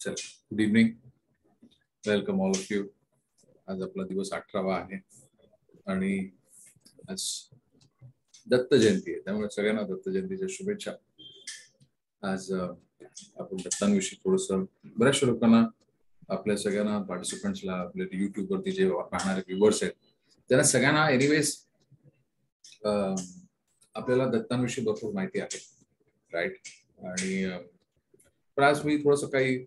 चल, good evening, welcome all of you. आज आपला दिवस 18वा आहे आणि आज दत्त जयंती आहे, त्यामुळे सगळ्यांना दत्त जयंतीच्या शुभेच्छा. आज आपण दत्तांविषयी थोडस बऱ्याचशा लोकांना, आपल्या सगळ्यांना पार्टिसिपंट्सला, आपल्या युट्यूब वरती जे पाहणारे व्ह्युअर्स आहेत त्यांना सगळ्यांना एनिवेज आपल्याला दत्तांविषयी भरपूर माहिती आहे, राईट. आणि पण आज मी थोडस काही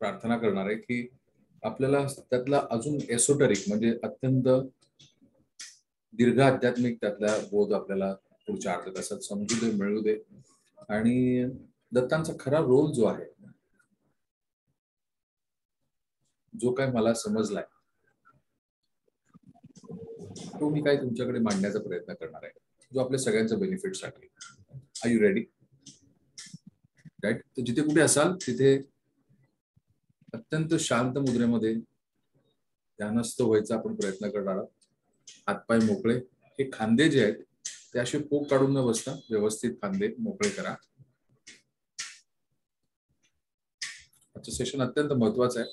प्रार्थना करणार आहे की आपल्याला त्यातला अजून एसोटरिक म्हणजे अत्यंत दीर्घ आध्यात्मिक त्यातला बोध आपल्याला पुढच्या अर्ध्या तासात समजू दे, मिळू दे. आणि दत्तांचा खरा रोल जो आहे, जो काय मला समजलाय, तो मी काय तुमच्याकडे मांडण्याचा प्रयत्न करणार आहे, जो आपल्या सगळ्यांच्या बेनिफिटसाठी. Are you ready? राईट. तर जिथे कुठे असाल तिथे अत्यंत शांत मुद्रेमध्ये ध्यानस्थ व्हायचा आपण प्रयत्न करणार आहोत. हातपाय मोकळे, हे खांदे जे आहेत ते असे पोक काढून न बसता व्यवस्थित खांदे मोकळे करा. आजचं सेशन अत्यंत महत्वाचं आहे.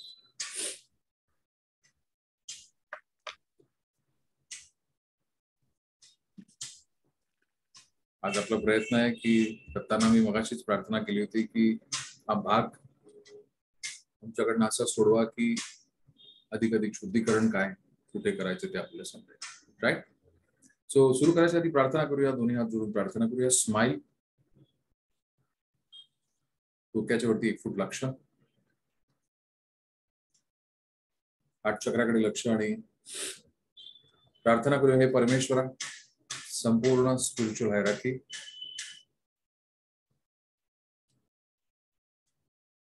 आज आपला प्रयत्न आहे की दत्तांना मी मगाशीच प्रार्थना केली होती की हा भाग तुमच्याकडनं असा सोडवा की अधिक शुद्धीकरण काय कुठे करायचं ते आपल्याला समजेल, राईट. सो सुरू करायच्या आधी प्रार्थना करूया, दोन्ही हात जोडून प्रार्थना करूया. स्माइल. डोक्याच्या वरती 1 फूट लक्ष, हात चक्राकडे लक्ष आणि प्रार्थना करूया. हे परमेश्वरा, संपूर्ण स्पिरिच्युअल हायरार्की,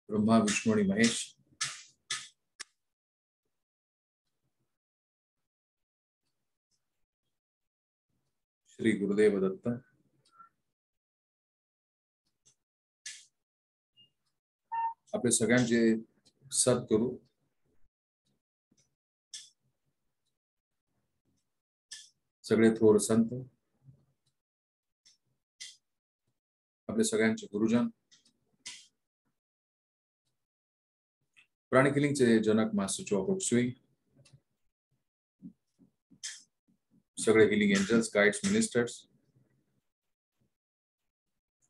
ब्रह्मा, विष्णू आणि महेश, श्री गुरुदेव दत्त, आपले सगळ्यांचे सद्गुरू, सगळे थोर संत, आपले सगळ्यांचे गुरुजन, प्राणिक हिलिंगचे जनक मास्टर चॉकलेट स्वी, सगळे हिलिंग एंजल्स, गाइड्स, मिनिस्टर्स,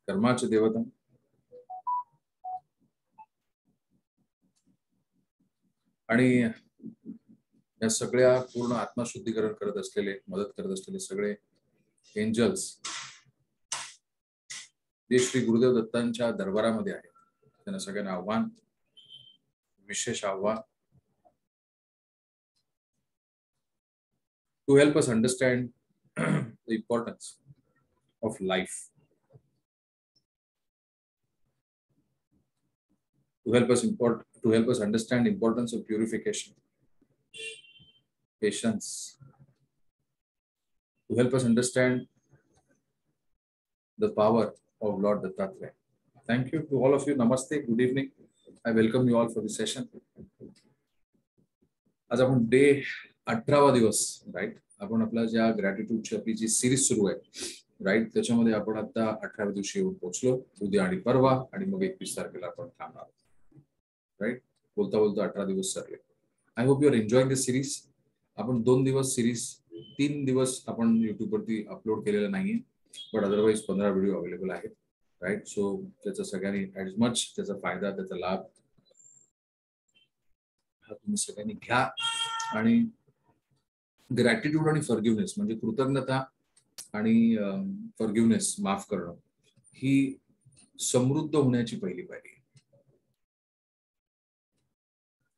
कर्माचे देवता, आणि या सगळ्या पूर्ण आत्मशुद्धीकरण करत असलेले, मदत करत असलेले सगळे एंजल्स जे श्री गुरुदेव दत्तांच्या दरबारामध्ये आहेत, त्यांना सगळ्यांना आव्हान, विशेष आव्हान, to help us understand the importance of life, to help us understand importance of purification, patience, to help us understand the power of Lord Dattatreya. Thank you to all of you. Namaste, good evening. I welcome you all for this session. आज आपण day 18वा दिवस, right. आपण आपल्या ज्या ग्रॅटिट्यूडची आपली जी series सुरू आहे, right, त्याच्यामध्ये आपण आता 18व्या दिवशी येऊन पोहोचलो. उद्या आणि परवा आणि मग 21 तारखेला आपण थांबणार, राईट. बोलता बोलता 18 दिवस सरले. I hope you are enjoying this series. आपण 2 दिवस सिरीज, 3 दिवस आपण युट्यूब वरती अपलोड केलेलं नाहीये, बट अदरवाईज 15 व्हिडिओ अवेलेबल आहेत, राईट. सो त्याचा सगळ्यांनी ऍज मच त्याचा फायदा, त्याचा लाभ हा तुम्ही सगळ्यांनी घ्या. आणि ग्रॅटिट्यूड आणि फॉरगिव्हनेस म्हणजे कृतज्ञता आणि फॉरगिव्हनेस, माफ करणं, ही समृद्ध होण्याची पहिली पायरी,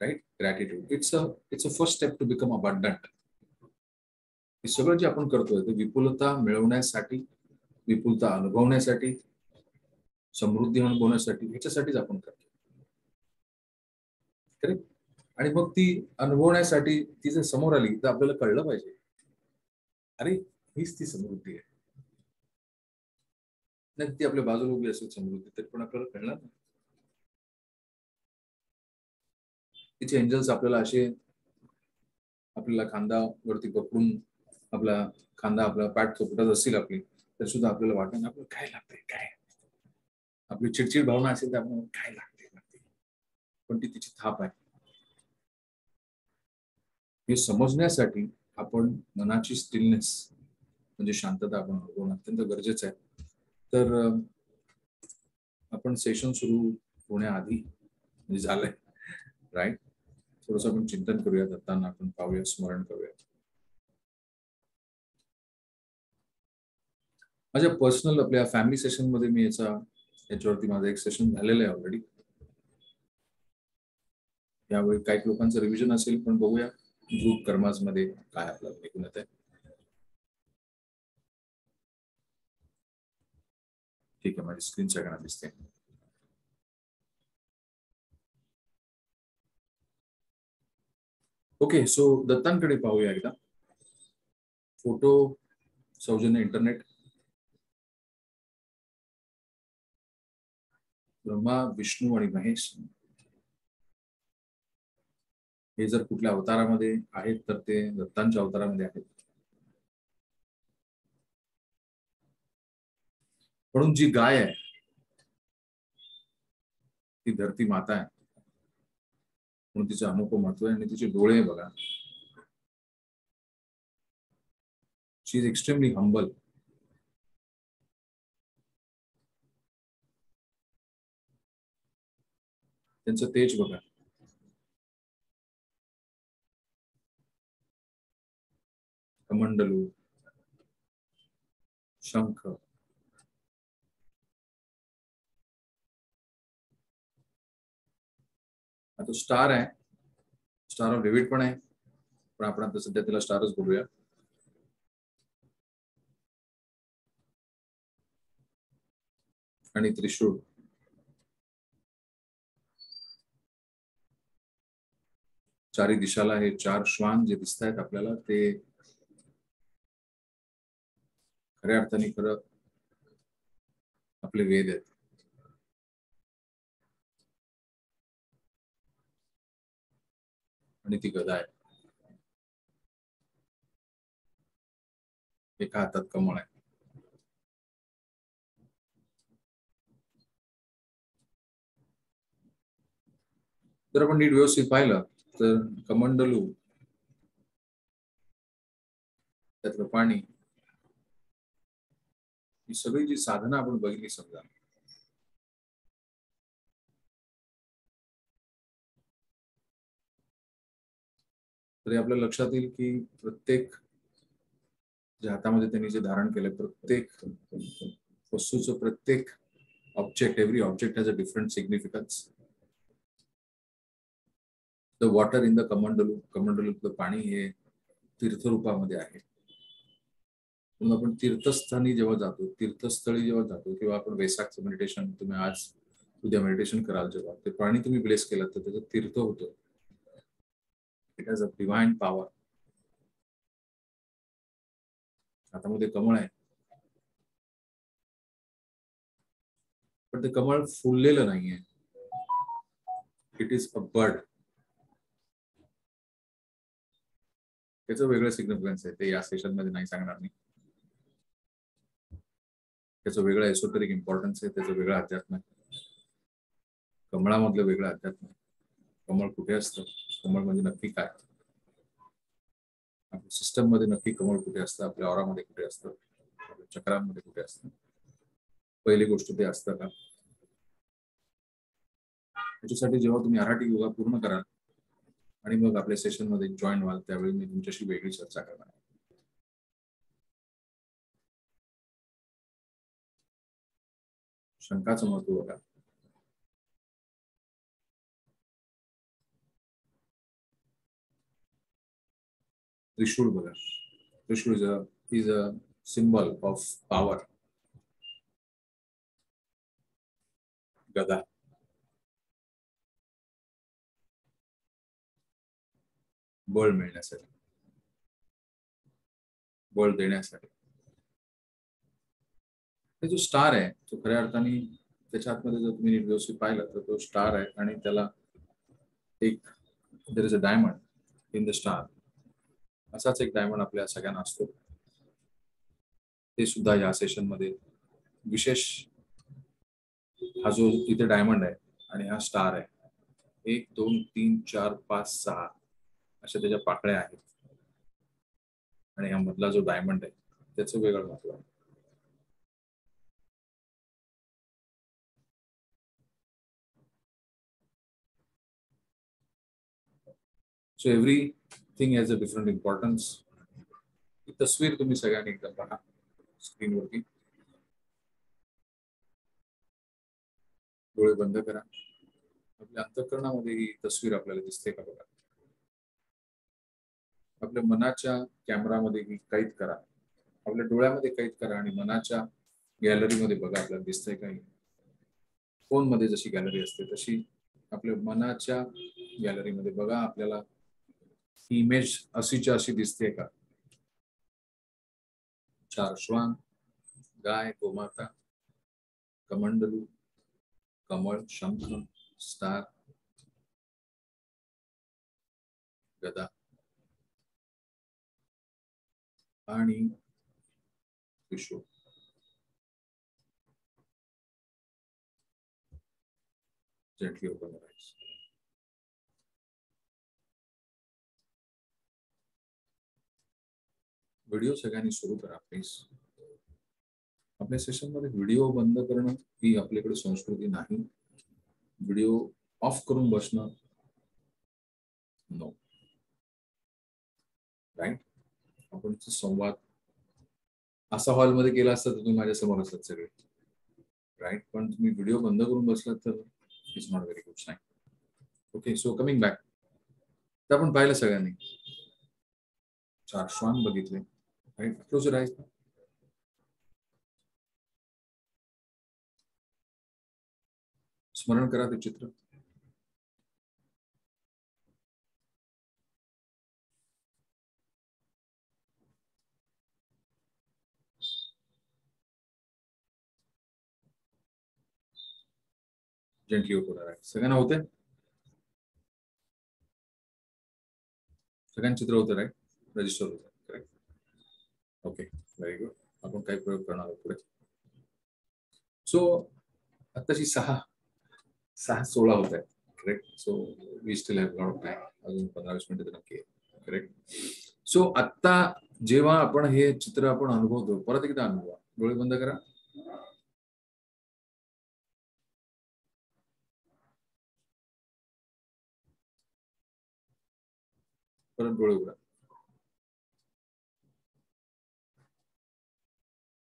right. Gratitude it's a first step to become abundant. हे सगळं जे आपण करतोय ते विपुलता मिळवण्यासाठी, विपुलता अनुभवण्यासाठी, समृद्धी अनुभवण्यासाठी, ह्याच्यासाठीच आपण करतो, करेक्ट. आणि मग ती अनुभवण्यासाठी ती जर समोर आली तर आपल्याला कळलं पाहिजे, अरे हीच ती समृद्धी आहे. नाही ती आपल्या बाजूला उभी असेल समृद्धी, तरी पण आपल्याला कळणार नाही. तिचे एंजल्स आपल्याला असे आपल्याला खांद्यावरती पकडून, आपला खांदा, आपला पाठ चोपटत असतील आपली, तर सुद्धा आपल्याला वाटत आपल्याला काय लागतंय, काय आपली चिडचिड भावना असेल तर आपण काय लागते. पण ती तिची थाप आहे. हे समजण्यासाठी आपण मनाची स्टिलनेस म्हणजे शांतता आपण अनुभवणं अत्यंत गरजेचं आहे. तर आपण सेशन सुरू होण्याआधी म्हणजे झालंय राईट, थोडंसं आपण चिंतन करूया, दत्तांना आपण पाहूया, स्मरण करूया. माझ्या पर्सनल आपल्या फॅमिली सेशन मध्ये मी याच्यावरती माझं एक सेशन झालेलं आहे ऑलरेडी. यावेळी काही लोकांचं रिव्हिजन असेल, पण बघूया ग्रुप कर्माज मध्ये काय आपल्याला निघून येत आहे. ठीक आहे, माझी स्क्रीन सगळ्यांना दिसते. ओके, सो दत्तांकडे पाहूया एकदा. फोटो सौजन्य इंटरनेट. ब्रह्मा, विष्णू आणि महेश हे जर कुठल्या अवतारामध्ये आहेत तर ते दत्तांच्या अवतारामध्ये आहेत. म्हणून जी गाय आहे ती धरती माता आहे, म्हणून तिचं अनोखं महत्व आहे. आणि तिचे डोळे बघा, शी इज एक्स्ट्रीमली हंबल. त्यांचं तेज बघा, कमंडलू, शंख, हा तो स्टार आहे, स्टार ऑफ डेव्हिड पण आहे, पण आपण आता सध्या त्याला स्टारच बोलूया. आणि त्रिशूळ, चारी दिशाला हे 4 श्वान जे दिसत आहेत आपल्याला, ते खऱ्या अर्थाने खरं आपले वेद आहेत. आणि ती गदा आहे, एका हातात कमळ आहे. जर आपण नीट व्यवस्थित पाहिलं तर कमंडलू, त्यातलं पाणी, ही सगळी जी साधना आपण बघितली समजा, तरी आपल्या लक्षात येईल की प्रत्येक जे हातामध्ये त्यांनी जे धारण केलं, प्रत्येक वस्तूचं, प्रत्येक object, every object has a different significance. The water in the kamandalu, कमंडलूतलं पाणी हे तीर्थरूपामध्ये आहे. म्हणून आपण तीर्थस्थानी जेव्हा जातो, तीर्थस्थळी जेव्हा जातो, किंवा आपण वेसाकचं मेडिटेशन, तुम्ही आज उद्या मेडिटेशन कराल, जेव्हा ते पाणी तुम्ही ब्लेस केलं तर त्याचं तीर्थ होतं. It has a divine power. हातामध्ये कमळ आहे, पण ते कमळ फुललेलं नाहीये. It is a bird. त्याचं वेगळं सिग्निफिकन्स आहे, ते या सेशन मध्ये नाही सांगणार मी. त्याचं वेगळं एसोटेरिक इम्पॉर्टन्स आहे, त्याचं वेगळं अध्यात्म आहे. कमळामधलं वेगळं अध्यात्म आहे. कमळ कुठे असतं, कमळ म्हणजे नक्की काय, आपल्या सिस्टम मध्ये नक्की कमळ कुठे असतं, आपल्या ऑरामध्ये कुठे असतं, आपल्या चक्रांमध्ये कुठे असतं, पहिली गोष्ट ते असतं का. त्याच्यासाठी जेव्हा तुम्ही आराठी योगा पूर्ण कराल आणि मग आपल्या सेशन मध्ये जॉईन व्हाल, त्यावेळी मी तुमच्याशी वेगळी चर्चा करणार. शंकाचं महत्व बघा, त्रिशूळ बघा, trishul is a symbol of power. गदा, बळ मिळण्यासाठी, बळ देण्यासाठी. जो स्टार आहे तो खऱ्या अर्थाने त्याच्या आतमध्ये जर तुम्ही व्यवस्थित पाहिलं तर तो स्टार आहे, आणि त्याला एक there is a diamond in the star. असाच एक डायमंड आपल्या सगळ्यांना असतो. ते सुद्धा या सेशन मध्ये विशेष, हा जो इथे डायमंड आहे आणि हा स्टार आहे, 1 2 3 4 5 6 अशा त्याच्या पाकळ्या आहेत आणि हा मधला जो डायमंड आहे त्याचं वेगळं महत्व आहे. So everything has a different importance. ही तस्वीर तुम्ही सगळ्यांनी एकदा पहा स्क्रीनवरती. डोळे बंद करा. आपल्या अंतःकरणामध्ये ही तस्वीर आपल्याला दिसते का बघा. आपल्या मनाच्या कॅमेरामध्ये ही कैद करा. आपल्या डोळ्यामध्ये कैद करा आणि मनाच्या गॅलरीमध्ये बघा आपल्याला दिसतंय काही. फोन मध्ये जशी गॅलरी असते तशी आपल्या मनाच्या गॅलरीमध्ये बघा आपल्याला ही इमेज अशीच्या अशी दिसते का. 4 श्वान, गाय, गोमाता, कमंडलू, कमळ, शंख, स्टार, गदा आणि त्रिशूळ. Gently open your eyes. Video सगळ्यांनी सुरू करा प्लीज. आपल्या सेशन मध्ये व्हिडिओ बंद करणं ही आपल्याकडे संस्कृती नाही. व्हिडिओ ऑफ करून बसणं नो. राईट. आपण संवाद असा हॉलमध्ये केला असता तर तुम्ही माझ्या समोर असतात सगळे. राईट. पण तुम्ही व्हिडिओ बंद करून बसलात तर it's not very good sign. Okay. So coming back. तर आपण पाहिलं सगळ्यांनी 4 श्वान बघितले. राईट. Close your eyes. स्मरण करा ते चित्र. Gently open your eyes. सगळ्यांना होते. सगळ्यांचे चित्र होतं. राईट. रजिस्टर होतं. करेक्ट. ओके. Very good. आपण काही प्रयोग करणार आहोत पुढे. सो आताची 6:16 होत आहेत. Correct. So we still have lot of time. अजून 15-20 मिनिटं तर नक्की आहे. करेक्ट. सो आता जेव्हा आपण हे चित्र आपण अनुभवतो परत एकदा अनुभवा. डोळे बंद करा. परत डोळे उघडा.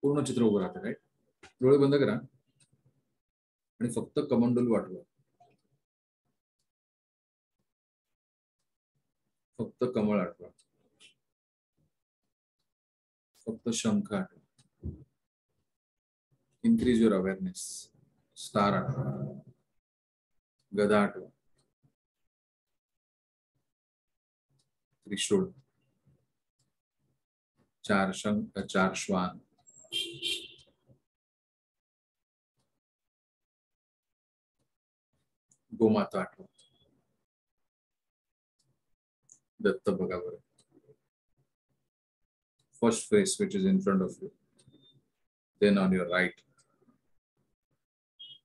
पूर्ण चित्र उभं राहतं. राईट. डोळे बंद करा आणि फक्त कमंडलू आठवा. फक्त कमळ आठवा. फक्त शंख आठवा. Increase your awareness. स्टार आठवा. गदा आठवा. त्रिशूळ. 4 शंख, 4 श्वान, गोमाता आठवा. दत्त बघा बरं. First face which is in front of you, then on your right,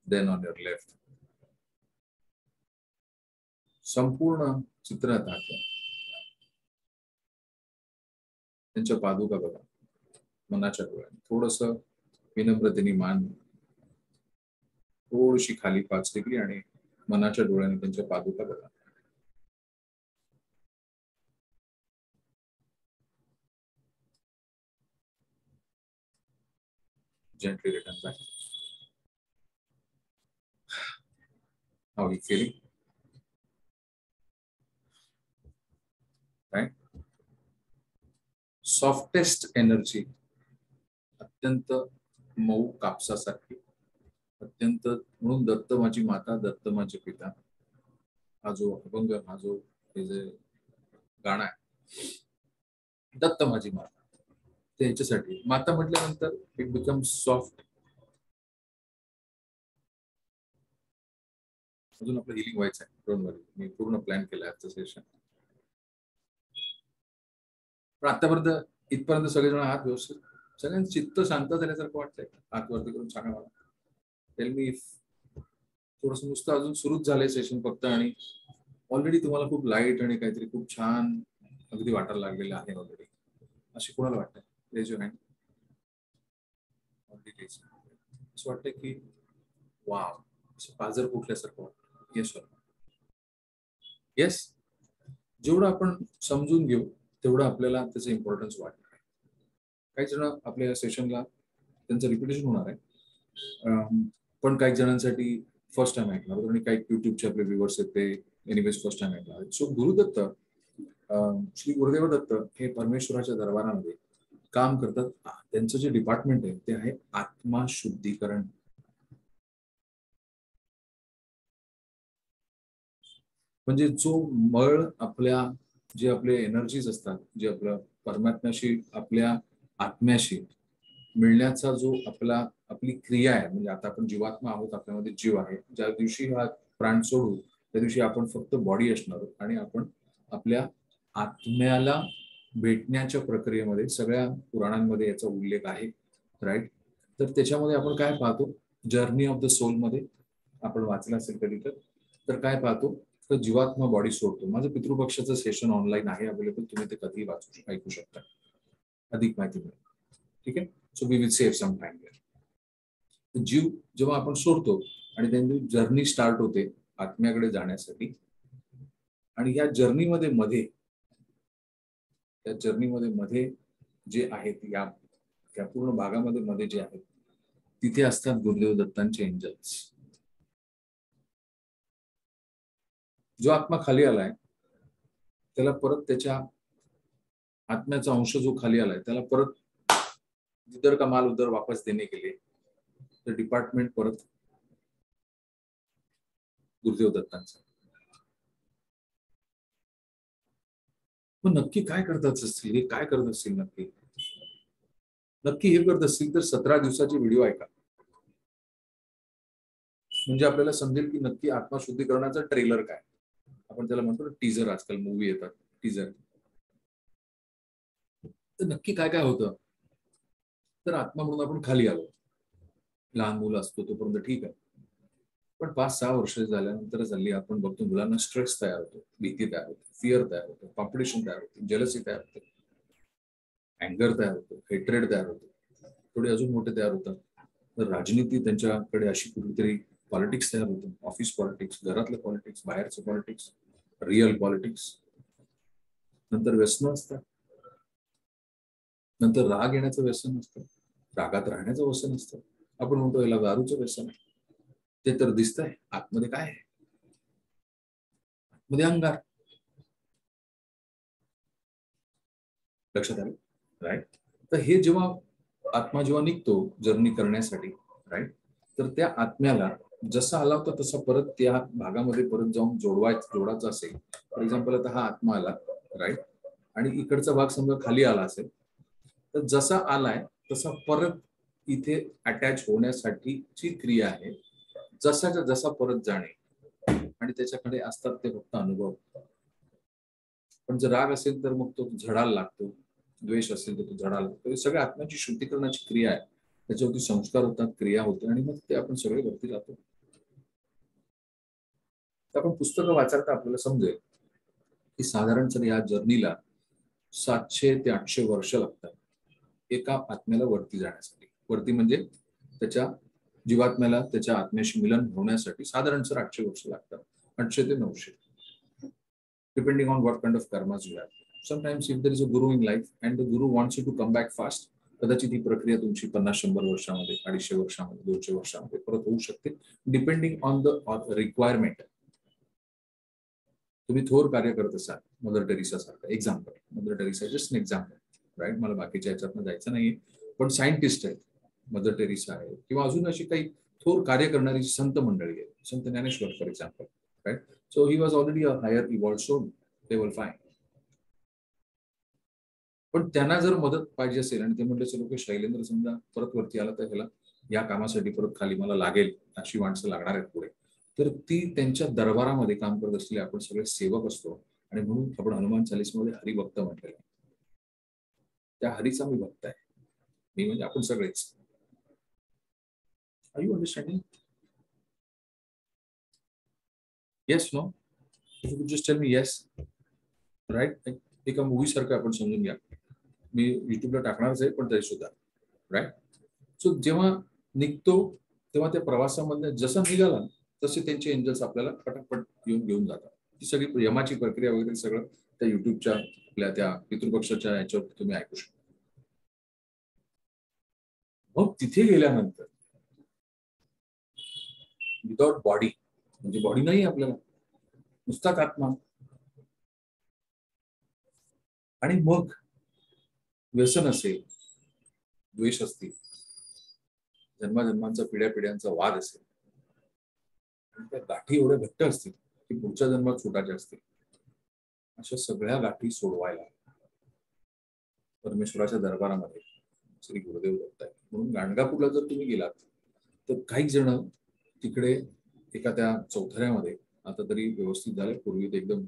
then on your left. संपूर्ण चित्रात आठवा. त्यांच्या पादुका बघा. मनाच्या डोळ्याने थोडस विनम्रतेने मान थोडीशी खाली 5 डिग्री आणि मनाच्या डोळ्याने त्यांच्या पादुका बघा. Gently return back. How are you feeling? Right? Softest energy. अत्यंत मऊ कापसासारखी. अत्यंत म्हणून दत्त माझी माता, दत्त माझे पिता. हा जो अभंग, हा जो हे जे गाणं आहे, दत्त माझी माता, त्याच्यासाठी माता म्हटल्यानंतर इट बिकम सॉफ्ट. अजून आपलं हिलिंग व्हायचं आहे. डोंट वरी. मी पूर्ण प्लॅन केलं आजचं सेशन. पण आतापर्यंत इथपर्यंत सगळेजण आहात व्यवस्थित. सगळ्यांचं चित्त शांत झाल्यासारखं वाटतंय. हात वरती करून सांगा मला. टेल मी इफ थोडंसं नुसतं अजून सुरूच झालंय सेशन फक्त, आणि ऑलरेडी तुम्हाला खूप लाईट आणि काहीतरी खूप छान अगदी वाटायला लागलेलं आहे ऑलरेडी, असे कोणाला वाटतंय? Raise your hand. ऑलरेडी असं वाटतंय की वाव, असं पाजर फुटल्यासारखं वाटतं. Yes sir, yes. जेवढं आपण समजून घेऊ तेवढं आपल्याला त्याचं इम्पॉर्टन्स वाटणार आहे. काही जण आपल्या सेशनला त्यांचं रिपिटेशन होणार आहे, पण काही जणांसाठी फर्स्ट टाइम ऐकणार, आणि काही युट्यूबचे आपले व्ह्युअर्स आहेत ते एनिवेज फर्स्ट टाइम ऐकणार. सो गुरुदत्त, श्री गुरुदेव दत्त हे परमेश्वराच्या दरबारामध्ये काम करतात. त्यांचं जे डिपार्टमेंट आहे ते आहे आत्मा शुद्धीकरण. म्हणजे जो मळ आपल्या, जे आपले एनर्जीज असतात, जे आपलं परमात्म्याशी, आपल्या आत्म्याशी मिळण्याचा जो आपली क्रिया आहे, म्हणजे आता आपण जीवात्मा आहोत, आपल्यामध्ये जीव आहे. ज्या दिवशी हा प्राण सोडू त्या दिवशी आपण फक्त बॉडी असणार आहोत, आणि आपण आपल्या आत्म्याला भेटण्याच्या प्रक्रियेमध्ये सगळ्या पुराणांमध्ये याचा उल्लेख आहे, राईट. तर त्याच्यामध्ये आपण काय पाहतो, जर्नी ऑफ द सोल मध्ये आपण वाचलं असेल कधी तर काय पाहतो, तर जीवात्मा बॉडी सोडतो. माझं पितृपक्षाचं सेशन ऑनलाईन आहे अवेलेबल, तुम्ही ते कधीही ऐकू शकता, अधिक माहिती मिळेल. ठीक आहे. So we will save some time. जीव जेव्हा आपण सोडतो आणि त्यांची जर्नी स्टार्ट होते आत्म्याकडे जाण्यासाठी, आणि या जर्नीमध्ये मध्ये जे आहेत, या पूर्ण भागामध्ये मध्ये जे आहेत, तिथे असतात गुरुदेव दत्तांचे एंजल्स. जो आत्मा खाली आलाय त्याला परत त्याच्या आत्म्याचा अंश जो खाली आलाय त्याला परत जिधर का माल उधर वापस देने के लिए तर डिपार्टमेंट परत गुरुदेव दत्तांचा. मग नक्की काय करतात असतील, हे काय करत असतील नक्की हे करत असतील तर 17 दिवसाची व्हिडिओ ऐका, म्हणजे आपल्याला समजेल की नक्की आत्मशुद्धीकरणाचा ट्रेलर काय. आपण त्याला म्हणतो ना टीजर, आजकाल मूवी येतात टीजर. तर नक्की काय काय होतं, तर आत्मा म्हणून आपण खाली आलो. लहान मुलं असतो तोपर्यंत ठीक आहे, पण 5-6 वर्ष झाल्यानंतर हल्ली आपण बघतो मुलांना स्ट्रेस तयार होतो, भीती तयार होते, फिअर तयार होतो, कॉम्पिटिशन तयार होते, जेलसी तयार होते, अँगर तयार होतो, हेट्रेड तयार होतो, थोडे अजून मोठे तयार होतात. तर राजनीती त्यांच्याकडे अशी कुठेतरी पॉलिटिक्स तयार होतं, ऑफिस पॉलिटिक्स, घरातलं पॉलिटिक्स, बाहेरचं पॉलिटिक्स, रिअल पॉलिटिक्स. नंतर व्यसन असतात, नंतर राग येण्याचं व्यसन असतं, रागात राहण्याचं व्यसन असतं. आपण म्हणतो याला दारूचं व्यसन आहे, ते तर दिसतंय. आतमध्ये काय आहे? आतमध्ये अंगार. लक्षात आलं, राईट. तर हे जेव्हा आत्मा जेव्हा निघतो जर्नी करण्यासाठी, राईट, तर त्या आत्म्याला जसा आला होता तसा परत त्या भागामध्ये परत जाऊन जोडायचा असेल. फॉर एक्झाम्पल आता हा आत्मा आला, राईट, आणि इकडचा भाग समजा खाली आला असेल, तर जसा आलाय तसा परत इथे अटॅच होण्यासाठीची क्रिया आहे. जसाच्या जसा परत जाणे, आणि त्याच्याकडे असतात ते फक्त अनुभव. पण जर राग असेल तर मग तो झडायला लागतो, द्वेष असेल तर तो झडायला लागतो. हे सगळ्या आत्म्याची शुद्धीकरणाची क्रिया आहे. त्याच्यावरती संस्कार होतात, क्रिया होते, आणि मग ते आपण सगळे वरती जातो. तर आपण पुस्तकं वाचायला आपल्याला समजेल की साधारण या जर्नीला 700 ते 800 वर्ष लागतात एका आत्म्याला वरती जाण्यासाठी. वरती म्हणजे त्याच्या जीवात्म्याला त्याच्या आत्म्याशी मिलन होण्यासाठी साधारण 800 वर्ष लागतात, 800 ते 900, depending on what kind of karmas you have. Sometimes if there is a guru in life and the guru wants you to come back fast, कदाचित ही प्रक्रिया तुमची 50-100 वर्षामध्ये, 250 वर्षामध्ये, 200 वर्षामध्ये परत होऊ शकते, डिपेंडिंग ऑन द रिक्वायरमेंट. तुम्ही थोर कार्य करत असाल, मदर टेरेसा सारखं example, mother Teresa just an example, right. मला बाकीच्या ह्याच्यातनं जायचं नाहीये, पण सायंटिस्ट आहेत, मदर टेरेसा आहे, किंवा अजून अशी काही थोर कार्य करणारी संत मंडळी आहेत, संत Dnyaneshwar for example, right. So he was already a higher evolve soul, they will fine. पण त्यांना जर मदत पाहिजे असेल आणि ते म्हणले चलो की शैलेंद्र समजा परत वरती आला तर ह्याला या कामासाठी परत खाली मला लागेल, अशी माणसं लागणार आहेत पुढे, तर ती त्यांच्या दरबारामध्ये काम करत असलेले आपण सगळे सेवक असतो. आणि म्हणून आपण हनुमान चालीसमध्ये हरिभक्त म्हटलेलं आहे. त्या हरीचा मी भक्त आहे, मी म्हणजे आपण सगळेच. Are you understanding? Yes no, you just tell me yes, right. एका मूवी सारखं आपण समजून घ्या. मी युट्यूबला टाकणारच आहे, पण तरी सुद्धा राईट. सो जेव्हा निघतो तेव्हा त्या प्रवासामधनं जसं निघाला तसे त्यांचे एंजल्स आपल्याला पटापट येऊन घेऊन जातात. ती सगळी यमाची प्रक्रिया वगैरे सगळं त्या युट्यूबच्या आपल्या त्या पितृपक्षाच्या याच्यावर तुम्ही ऐकू शकता. मग तिथे गेल्यानंतर विदाउट बॉडी, म्हणजे बॉडी नाही आपल्याला, नुसताच आत्मा. आणि मग व्यसन असेल, द्वेष असतील, जन्माजन्मांचा पिढ्या पिढ्यांचा वाद असेल, आणि त्या गाठी एवढ्या घट्ट असतील की पुढच्या जन्मात सुटायच्या असतील, अशा सगळ्या गाठी सोडवायला परमेश्वराच्या दरबारामध्ये श्री गुरुदेव दत्त आहे. म्हणून गाणगापूरला जर तुम्ही गेलात तर काही जण तिकडे एका त्या चौथऱ्यामध्ये, आता तरी व्यवस्थित झालंय, पूर्वी ते एकदम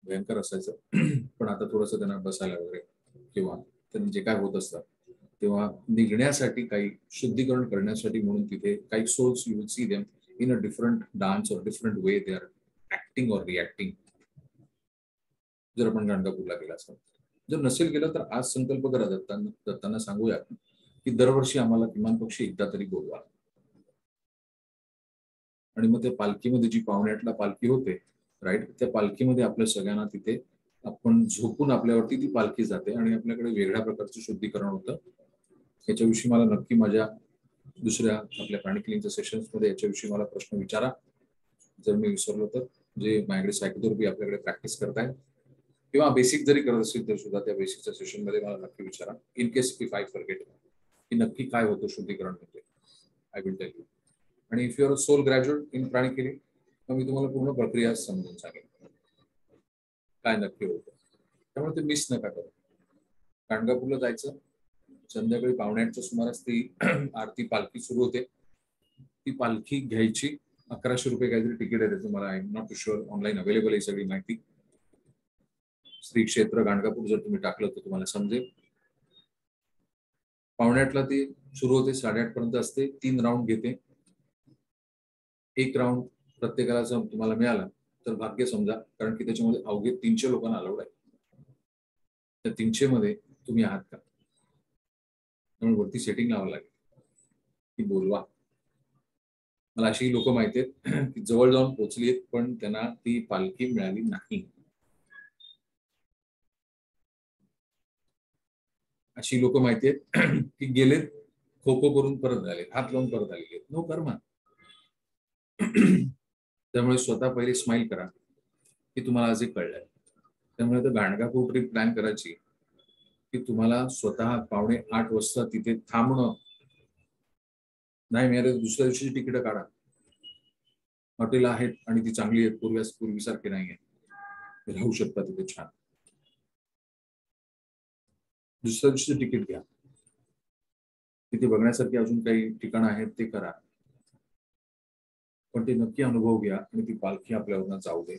भयंकर असायचं, पण आता थोडंसं त्यांना बसायला वगैरे किंवा त्यांनी जे काय होत असतात तेव्हा निघण्यासाठी, काही शुद्धीकरण करण्यासाठी म्हणून तिथे काही souls, you will see them in a different dance or different way they are acting or reacting. जर आपण गाणगापूरला गेला असाल, जर नसेल गेलं तर आज संकल्प करा, दत्तांना सांगूया की दरवर्षी आम्हाला किमान पक्षी एकदा तरी बोलवा. आणि मग त्या पालखीमध्ये जी पावणे 8ला पालखी होते, राईट, त्या पालखीमध्ये आपल्या सगळ्यांना तिथे आपण झोपून आपल्यावरती ती पालखी जाते आणि आपल्याकडे वेगळ्या प्रकारचं शुद्धीकरण होतं. याच्याविषयी मला नक्की माझ्या दुसऱ्या आपल्या प्राणी क्लिनिकच्या सेशन्स मध्ये याच्याविषयी मला प्रश्न विचारा, जर मी विसरलो तर. जे माझ्याकडे सायकोथेरपी आपल्याकडे प्रॅक्टिस करताय किंवा बेसिक जरी करत असेल तर सुद्धा त्या बेसिकच्या सेशन मध्ये मला नक्की विचारा. In case if I forget की नक्की काय होतं शुद्धीकरण म्हणजे, आय विल टेल यू. आणि if you are a soul graduate in प्राणी क्लिनिक, तर मी तुम्हाला पूर्ण प्रक्रिया समजून सांगेन काय नक्की होतं. त्यामुळे ते मिस नका करू. गाणगापूरला जायचं, संध्याकाळी पावणे 8च्या सुमारास ती आरती पालखी सुरू होते. ती पालखी घ्यायची, 1100 रुपये काहीतरी तिकीट आहे त्याचं, मला I am not sure, online available आहे सगळी माहिती. श्री क्षेत्र गाणगापूर जर तुम्ही टाकलं तर तुम्हाला समजेल. पावणे 8ला ती सुरू होते, 8:30 पर्यंत असते, 3 राऊंड घेते. एक राऊंड प्रत्येकाला जर तुम्हाला मिळाला तर भाग्य समजा, कारण की त्याच्यामध्ये अवघे 300 लोकांना अलाउड आहे. त्या 300 मध्ये तुम्ही आहात का? त्यामुळे वरती सेटिंग लावावं लागेल की बोलवा. मला अशी लोक माहिती आहेत की जवळ जाऊन पोहोचली आहेत पण त्यांना ती पालखी मिळाली नाही. अशी लोक माहिती आहेत की गेलेत, खो खो करून परत झाले, हात लावून परत आलेले. नो कर्मा. त्यामुळे स्वतः पहिले स्माइल करा की तुम्हाला आज एक कळलंय. त्यामुळे तर गाणगापूर ट्रिप प्लॅन करायची की तुम्हाला स्वतः पावणे 8 वाजता तिथे थांबणं. नाही मिळालं दुसऱ्या दिवशी तिकीट काढा. हॉटेल आहेत आणि ती चांगली आहेत, पूर्वीसारखी नाहीये, राहू शकता तिथे छान. दुसऱ्या दिवशी तिकीट घ्या. तिथे बघण्यासारखी अजून काही ठिकाणं आहेत ते करा, पण ते नक्की अनुभव घ्या आणि ती पालखी आपल्यावरनं जाऊ दे.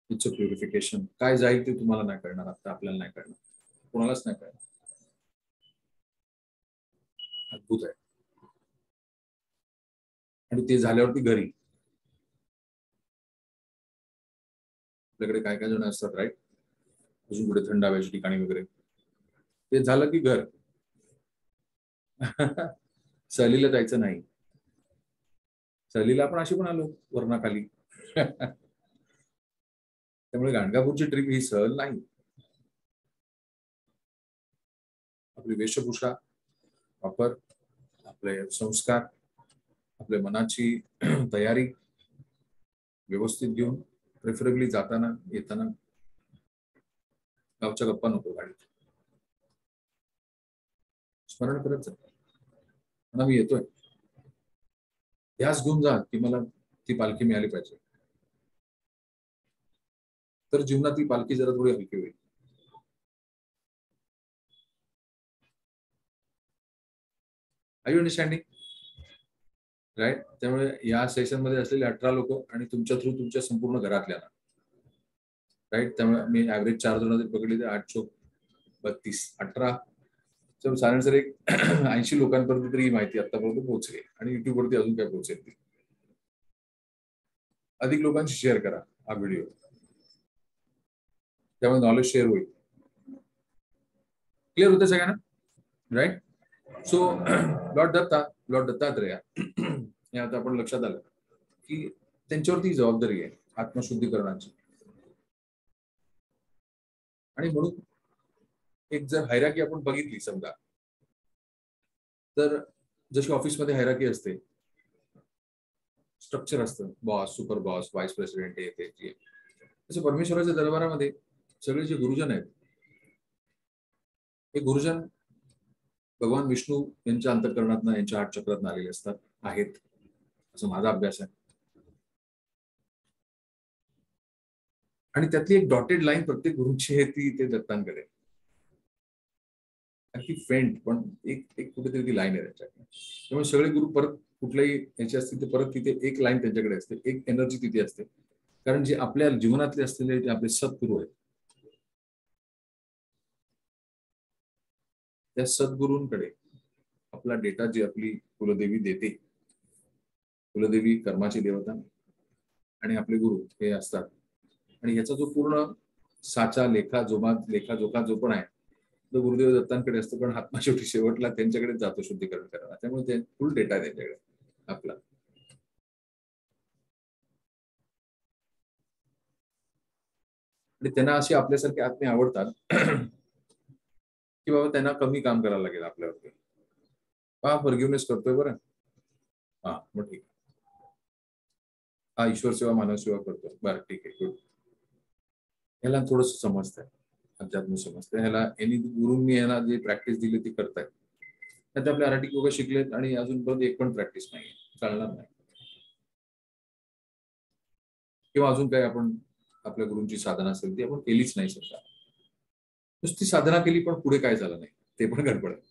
It's a purification. काय जाईल ते तुम्हाला नाही कळणार, आता आपल्याला नाही कळणार, कोणालाच नाही कळणार. अद्भुत आहे. आणि ते झाल्यावरती घरी आपल्याकडे काय काय जण असतात, राईट, अजून कुठे थंड हवेच्या ठिकाणी वगैरे. ते झालं की घर. सहलीला जायचं नाही. सहलीला आपण अशी पण आलो वर्णाखाली. त्यामुळे गाणगापूरची ट्रिप ही सहल नाही. आपली वेशभूषा, वापर, आपले संस्कार, आपल्या मनाची तयारी व्यवस्थित घेऊन, प्रेफरेबली जाताना येताना गावच्या गप्पा नको गाडीत. स्मरण करत जा, म्हणा मी येतोय. ध्यास घेऊन जा की मला ती पालखी मिळाली पाहिजे. तर जीवनात ती पालखी जरा थोडी हलकी होईल. Are you understanding, right. त्यामुळे या सेशन मध्ये असलेले 18 लोक आणि तुमच्या थ्रू तुमच्या संपूर्ण घरातल्या, राईट. त्यामुळे मी ऍव्हरेज 4 जण जर पकडली तर 8 चोक 32, 18. साधारण सर एक 80 लोकांपर्यंत तरी ही माहिती आतापर्यंत पोहोचली आणि युट्यूबवरती अजून काय पोहोचेल ती. अधिक लोकांशी शेअर करा हा व्हिडिओ, त्यामुळे नॉलेज शेअर होईल. क्लिअर होतं सगळ्यांना, राईट? सो लॉर्ड दत्तात्रेय हे आता आपण लक्षात आलं की त्यांच्यावरती जबाबदारी आहे आत्मशुद्धीकरणाची. आणि म्हणून एक जर हायरार्की आपण बघितली समजा, तर जशी ऑफिसमध्ये हायरार्की असते, स्ट्रक्चर असतं, boss, super boss, vice president, हे ते, तसं परमेश्वराच्या दरबारामध्ये सगळे जे गुरुजन आहेत, हे गुरुजन भगवान विष्णू यांच्या अंतःकरणातनं, यांच्या आठ चक्रातनं आलेले असतात, आहेत, असं माझा अभ्यास आहे. आणि त्यातली एक डॉटेड लाईन प्रत्येक गुरुची आहे, ती दत्तांकडे. ती फेंट पण एक एक कुठेतरी ती लाईन आहे त्याच्याकडे. त्यामुळे सगळे गुरु परत कुठल्याही याचे असतील ते परत तिथे एक लाईन त्यांच्याकडे असते, एक एनर्जी तिथे असते. कारण जे आपल्या जीवनातले असलेले जे आपले सद्गुरू आहेत, त्या सद्गुरूंकडे आपला डेटा, जी आपली कुलदेवी देते, कुलदेवी कर्माची देवता आणि आपले गुरु हे असतात. आणि याचा जो पूर्ण साचा लेखाजोखा जो पण आहे, तो गुरुदेव दत्तांकडे असतो. पण आत्मा शेवटी शेवटला त्यांच्याकडे जातो शुद्धीकरण करायला. त्यामुळे ते फुल डेटा आहे त्यांच्याकडे आपला. आणि त्यांना अशी आपल्यासारखे आत्मे आवडतात की बाबा त्यांना कमी काम करायला लागेल आपल्यावरती. हा फॉरगिव्हनेस करतोय बरं, हा मग ठीक, हा ईश्वर सेवा मानव सेवा करतो, बरं ठीक आहे, गुड. ह्याला थोडस समजतंय, अध्यात्म समजतंय ह्याला. यांनी गुरुंनी यांना जी प्रॅक्टिस दिली ती करतायत. त्यात आपले आराठी योगा शिकलेत आणि अजून पण एक पण प्रॅक्टिस नाही, चालणार नाही. किंवा अजून काही आपण आपल्या गुरूंची साधना असेल ती आपण केलीच नाही समजा, नुसती साधना केली पण पुढे काय झालं नाही, ते पण गडबड आहे.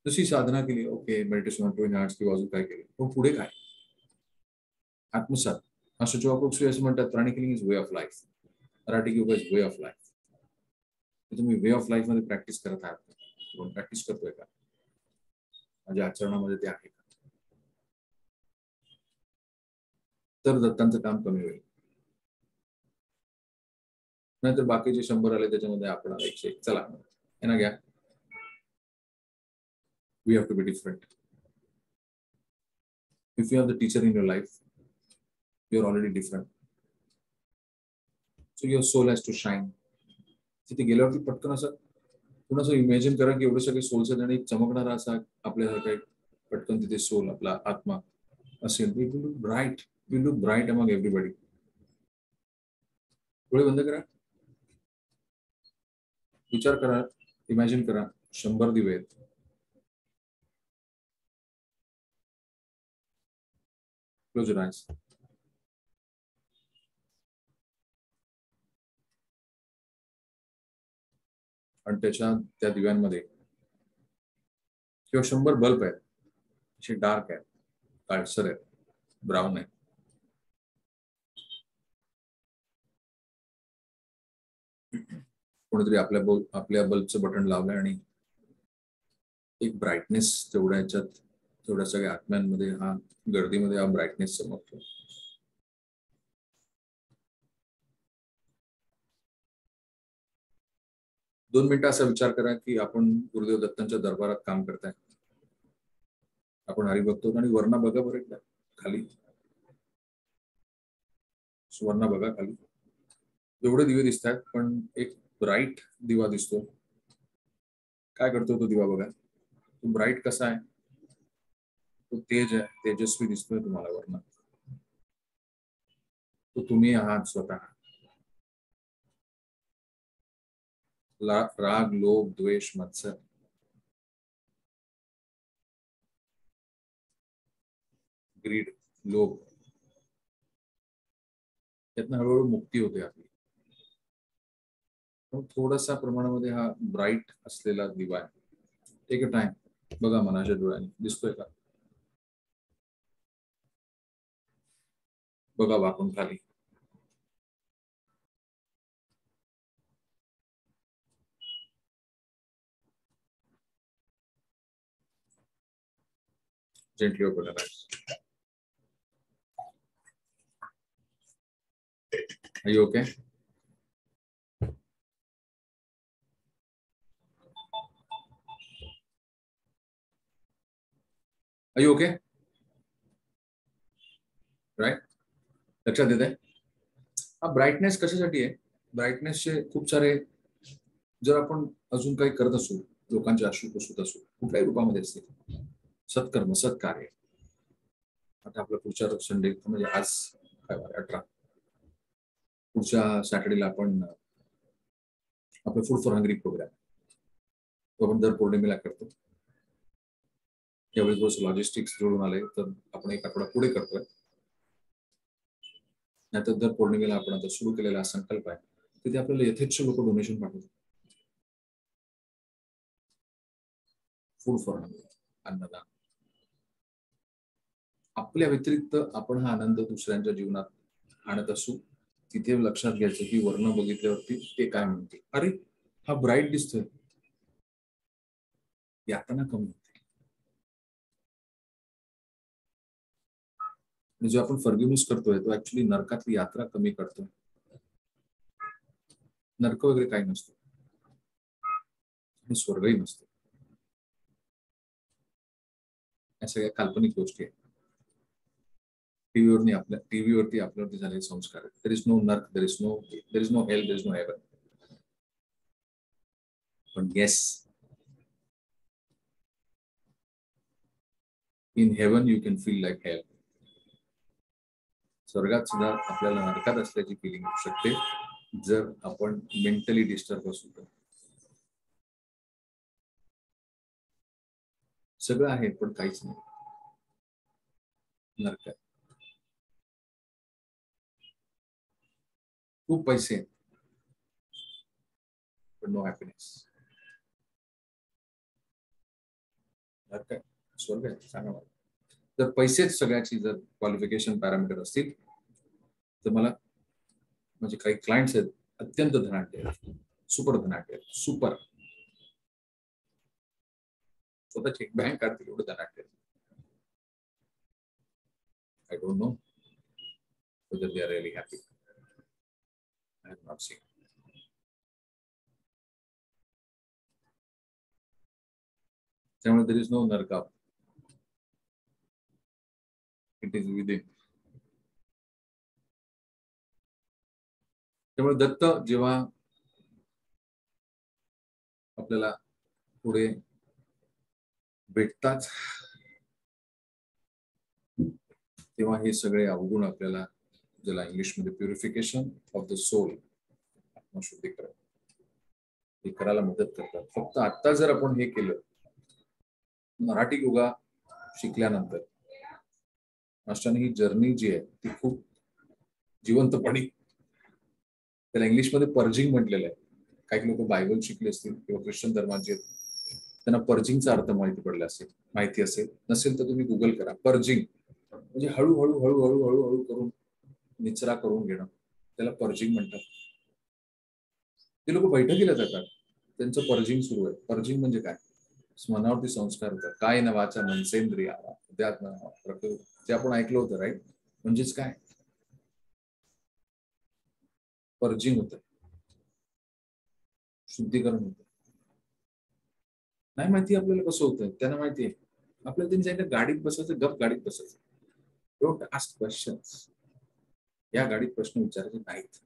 नुसती साधना केली, ओके, मेडिटेशन किंवा अजून काय केलं, पण पुढे काय आत्मसात. असं चोवाकोक्सू असं म्हणतात, प्राणी killing is way of life, Marathi yoga is way of life. तुम्ही वे ऑफ लाईफ मध्ये प्रॅक्टिस करत आहात, प्रॅक्टिस करतोय का, माझ्या आचरणामध्ये ते आहे का? तर दत्तांचं काम कमी होईल. नाहीतर बाकीचे 100 आले त्याच्यामध्ये आपण 101. चला यांना घ्या. We have to be different. If you have the teacher in your life, you are already different. So your soul has to shine. तिथे गेल्यावरती पटकन असं पुन्हा असं इमॅजिन करा की एवढे सगळे सोल्स आहेत आणि चमकणारा असा आपल्यासारखा एक पटकन तिथे सोल, आपला आत्मा असेल. Will look bright, will look bright among everybody. डोळे बंद करा, विचार करा, इमॅजिन करा 100 दिवे आहेत. क्लोज युअर आयज. आणि त्या दिव्यांमध्ये किंवा 100 बल्ब आहेत, असे डार्क आहेत, काळसर आहेत, ब्राऊन आहेत. कोणीतरी आपल्या बल्बचं बटन लावलंय आणि एक ब्राईटनेस तेवढ्या सगळ्या आत्म्यांमध्ये, हा गर्दीमध्ये हा ब्राईटनेस चमकतो. दोन मिनिटं असा विचार करा की आपण गुरुदेव दत्तांच्या दरबारात काम करताय, आपण हरिभक्त आणि वर्ण बघा बरं एकदा खाली, सुवर्ण बघा खाली, एवढे दिवे दिसत आहेत पण एक ब्राईट दिवा दिसतो. काय करतो तो दिवा बघा, तो ब्राईट कसा आहे, तो तेजस्वी दिसतोय तुम्हाला वर्ण. तो तुम्ही आहात स्वतः. राग, लोभ, द्वेष, मत्सर, ग्रीड, लोभ, त्यातनं हळूहळू मुक्ती होते आपली. थोडासा प्रमाणामध्ये हा ब्राईट असलेला दिवा आहे. टेक अ टाइम, बघा मनाच्या डोळ्याने दिसतोय का, बघा वाकून खाली. Gently open. Are you okay? Are you okay? Right? लक्षात येते? हा ब्राईटनेस कशासाठी आहे? ब्राईटनेसचे खूप सारे, जर आपण अजून काही करत असू, लोकांचे अश्रू पुसत असू, कुठल्याही रूपामध्ये असतील, सत्कर्म सत्कार्य. आता आपलं पुढच्या संडे म्हणजे आज काय 18, पुढच्या सॅटर्डेला आपण आपलं फूड फॉर हंग्री प्रोग्राम तो आपण दर पौर्णिमेला करतो. त्यावेळी थोडंसं लॉजिस्टिक्स जुळून आले तर आपण एक आठवडा पुढे करतोय. नाहीतर दर पौर्णिमेला आपण आता सुरू केलेला संकल्प आहे, तिथे आपल्याला यथेच्छ लोक डोनेशन पाठवतात. फूड फॉर हंग्री, अन्नदान. आपल्या व्यतिरिक्त आपण हा आनंद दुसऱ्यांच्या जीवनात आणत असू. तिथे लक्षात घ्यायचं की वर्ण बघितल्यावरती ते काय म्हणते, अरे हा ब्राईट दिसतोय, यातना कमी होते. जो आपण फॉरगिव्हनेस करतोय तो ऍक्च्युली नरकातली यात्रा कमी करतोय. नरक वगैरे काही नसतं आणि स्वर्गही नसतो. या सगळ्या काल्पनिक गोष्टी आहेत. टीव्हीवरती आपल्यावरती झालेले संस्कार आहेत. देर is no narak, there is no hell, there is no heaven. पण yes, in heaven you can feel like hell. स्वर्गात सुद्धा आपल्याला नरकात असल्याची फिलिंग होऊ शकते जर आपण मेंटली डिस्टर्ब असू तर. सगळं आहे पण काहीच नाही. नरक, खूप पैसे पण नो हॅपीनेस. नरक, स्वर्ग आहे, सांगा मला. जर पैसेच सगळ्याची जर क्वालिफिकेशन पॅरामीटर असतील तर मला, म्हणजे काही क्लायंट्स आहेत अत्यंत धनाढ्य आहेत, सुपर धनाढ्य आहेत, सुपर, स्वतःची एक बँक काढतील एवढं धनाढ्य. I don't know whether they are really happy. I have not seen. त्यामुळे there is no नरका. It is within. त्यामुळे दत्त जेव्हा आपल्याला पुढे भेटतात तेव्हा हे सगळे अवगुण आपल्याला, ज्याला इंग्लिशमध्ये प्युरिफिकेशन ऑफ द सोल, आत्मशुद्धीकरण, हे करायला मदत करतात. फक्त आता जर आपण हे केलं, मराठी योगा शिकल्यानंतर मास्टरने ही जर्नी जी आहे ती खूप जिवंतपणी, त्याला इंग्लिशमध्ये पर्जिंग म्हटलेलं आहे. काही लोक बायबल शिकले असतील किंवा ख्रिश्चन धर्माचे, त्यांना पर्जिंगचा अर्थ माहिती असेल. नसेल तर तुम्ही गुगल करा. पर्जिंग म्हणजे हळूहळू हळूहळू हळूहळू करून निचरा करून घेणं, त्याला पर्जिंग म्हणतात. ते लोक बैठकीला जातात, त्यांचं पर्जिंग सुरू आहे. पर्जिंग म्हणजे काय? मनावरती संस्कार होतात. काय न वाचा मनसेंद्रिय ते आपण ऐकलं होतं, राईट? म्हणजेच काय, पर्जिंग होतं, शुद्धीकरण होतं. नाही माहिती आपल्याला कसं होतं, त्यांना माहिती आहे. आपल्याला त्यांनी सांगितलं गाडीत बसायचं, गप गाडीत बसायचं, डोंट आस्क क्वेश्चन्स. या गाडीत प्रश्न विचारायचे नाहीत.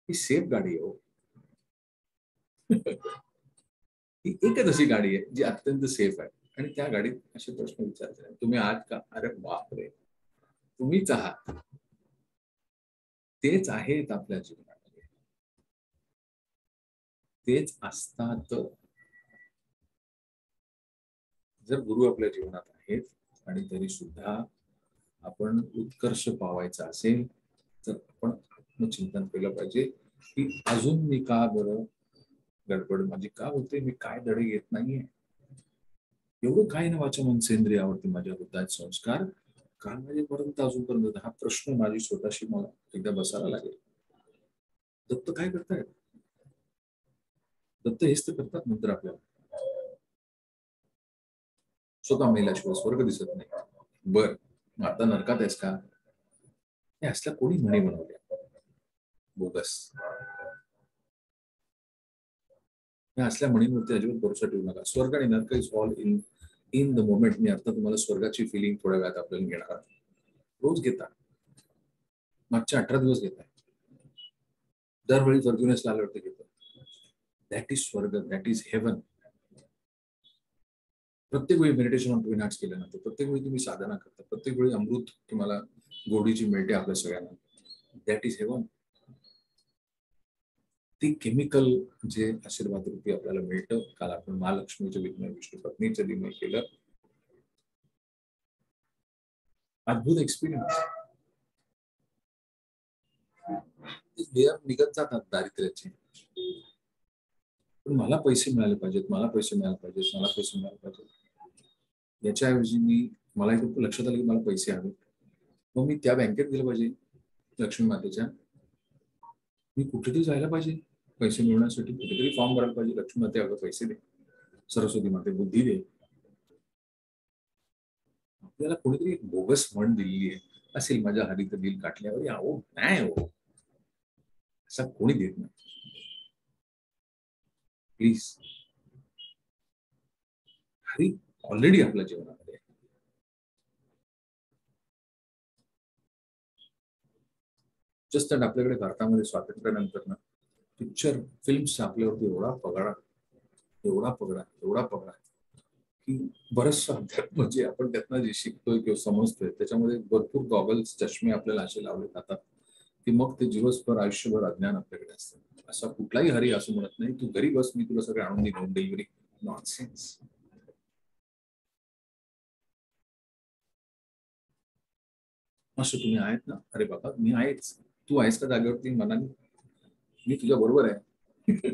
ही सेफ गाडी आहे हो. ही एकच अशी गाडी आहे जी अत्यंत सेफ आहे आणि त्या गाडीत असे प्रश्न विचारते. तुम्ही आहात का? अरे बापरे, तुम्हीच आहात. तेच आहेत आपल्या जीवनामध्ये, तेच असतात. जर गुरु आपल्या जीवनात आहेत आणि तरी सुद्धा आपण उत्कर्ष पावायचा असेल तर आपण आत्मचिंतन केलं पाहिजे की अजून मी का बरं गडबड माझी का होते, मी काय धडे घेत नाहीये, एवढं काय ना वाचा मनसेंद्रियावरती माझ्या हृदयात संस्कार का माझ्यापर्यंत अजूनपर्यंत, हा प्रश्न माझी स्वतःशी मला एकदा बसायला लागेल. दत्त काय करतायत? दत्त हेच तर करतात नंतर आपल्याला. स्वतः मेल्याशिवाय स्वर्ग दिसत नाही. बर, आता नरकात आहेस का? हे असल्या कोणी म्हणी बनवल्या. बोगस. या असल्या म्हणींवरती अजिबात भरोसा ठेवू नका. स्वर्ग आणि नरक is all in in the moment. मी आता तुम्हाला स्वर्गाची फिलिंग थोड्या वेळात आपल्याला घेणार आहोत. रोज घेता, मागच्या 18 दिवस घेताय, दरवेळी फॉर्ग्युनेसला आल्यावरती घेतो. दॅट इज स्वर्ग, दॅट इज हेवन. प्रत्येक वेळी मेडिटेशन ऑन विनाट्स केलं ना, प्रत्येक वेळी तुम्ही साधना करता, प्रत्येक वेळी अमृत तुम्हाला गोडीची मिळते आपल्या सगळ्यांना. That is heaven. ती केमिकल जे आशीर्वाद रूपी आपल्याला मिळतं. काल आपण महालक्ष्मीच्या विघ्न विष्णू पत्नीच्या दिने केलं. अद्भुत एक्सपिरियन्स. निघत जातात दारिद्र्याचे. पण मला पैसे मिळाले पाहिजेत, मला पैसे मिळाले पाहिजेत, मला पैसे मिळाले पाहिजेत. याच्याऐवजी मला एक लक्षात आलं की मला पैसे हवे. मग मी त्या बँकेत गेलं पाहिजे लक्ष्मी मातेच्या. मी कुठेतरी जायला पाहिजे पैसे मिळवण्यासाठी, कुठेतरी फॉर्म भरायला पाहिजे. लक्ष्मी माते अगं पैसे दे, सरस्वती माते बुद्धी दे. आपल्याला कोणीतरी एक बोगस म्हण दिलेली आहे, असेल माझ्या हरित दिल काटल्यावर. अहो नाही, हो असं कोणी देत नाही. प्लीज. हरी ऑलरेडी आपल्या जीवनामध्ये आहे. जस्ट आपल्याकडे भारतामध्ये स्वातंत्र्यानंतर ना पिक्चर फिल्म्स आपल्यावरती एवढा पगडा, एवढा पगडा, एवढा पगडा की बरचसं अध्यात्म जे आपण त्यातनं जे शिकतोय किंवा समजतोय त्याच्यामध्ये भरपूर गॉगल्स, चष्मे आपल्याला असे लावले जातात की मग ते दिवसभर आयुष्यभर अज्ञान आपल्याकडे असतं. असा कुठलाही हरी असं म्हणत नाही तू घरी बस, मी तुला सगळं आणून देईन होम डिलिव्हरी. नॉनसेन्स. असं तुम्ही आहेत ना, अरे बाबा मी आहेच, तू आहेस का जागेवरती मनाने, मी तुझ्या बरोबर आहे.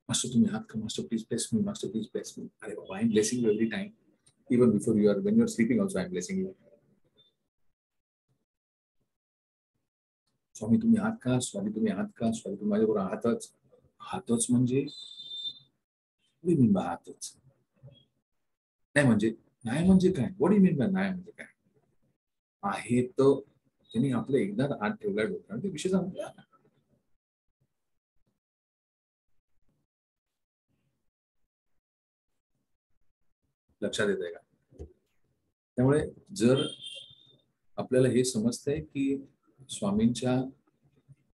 मास्टर तुम्ही आहात का, master please bless me, master please bless me. अरे बाबा, I am blessing you every time. Even before you are, when you are sleeping also I am blessing you. स्वामी तुम्ही आहात का, स्वामी तुम्ही आहात का, स्वामी तुम्ही माझ्याबरोबर आहातच. आहातच म्हणजे आहातच. नाही म्हणजे, नाही म्हणजे काय, व्हॉट डू मीन बाय नाही म्हणजे काय. आहे तर त्यांनी आपलं एकदा हात ठेवला डोक्यावर ते विषय संपला. लक्षात येत आहे का. त्यामुळे जर आपल्याला हे समजतंय की स्वामींच्या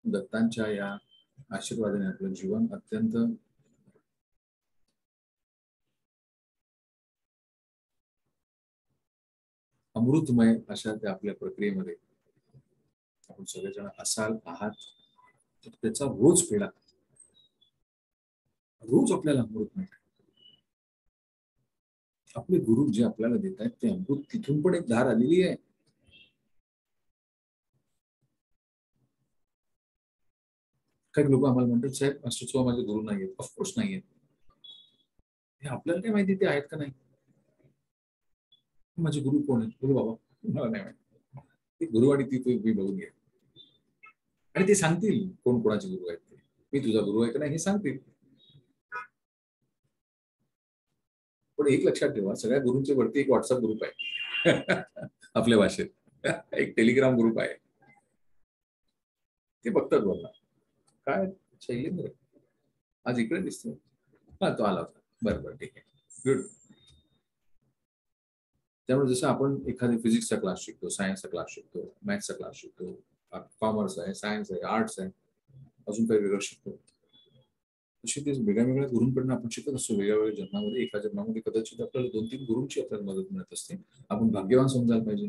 दत्तांच्या या आशीर्वादाने आपलं जीवन अत्यंत अमृतमय अशा त्या आपल्या प्रक्रियेमध्ये आपण सगळेजण असाल आहात, तर त्याचा रोज पेढा, रोज आपल्याला अमृत मिळतं. आपले गुरु जे आपल्याला देत आहेत ते अमृत, तिथून पण एक धार आलेली आहे. काही लोक आम्हाला म्हणतात साहेब मास्टर माझे गुरु नाहीयेत. ऑफकोर्स नाहीयेत. हे आपल्याला काय माहिती ते आहेत का नाही. माझे गुरु कोण आहेत, गुरु बाबा मला नाही माहिती. ते गुरु आणि ती तुम्ही बघून घ्या आणि ते सांगतील कोण कोणाचे गुरु आहेत ते. मी तुझा गुरु आहे का नाही हे सांगतील. पण एक लक्षात ठेवा, सगळ्या गुरूंच्या वरती एक व्हॉट्सअप ग्रुप आहे. आपल्या भाषेत एक टेलिग्राम ग्रुप आहे. ते बघतात बघा काय शैलेंद्र आज इकडे दिसतो. हा तो आला होता, बरं बरं ठीक आहे, गुड. त्यामुळे जसं आपण एखादी फिजिक्सचा क्लास शिकतो, सायन्सचा क्लास शिकतो, मॅथ्सचा क्लास शिकतो, कॉमर्स आहे, सायन्स आहे, आर्ट्स आहे, अजून काही वेगळं शिकतो, तशी ते वेगळ्या वेगळ्या गुरूंकडून आपण शिकत असतो. वेगळ्या वेगळ्या जन्मामध्ये, एका जन्मामध्ये कदाचित आपल्याला 2-3 गुरूंची आपल्याला मदत मिळत असते. आपण भाग्यवान समजायला पाहिजे.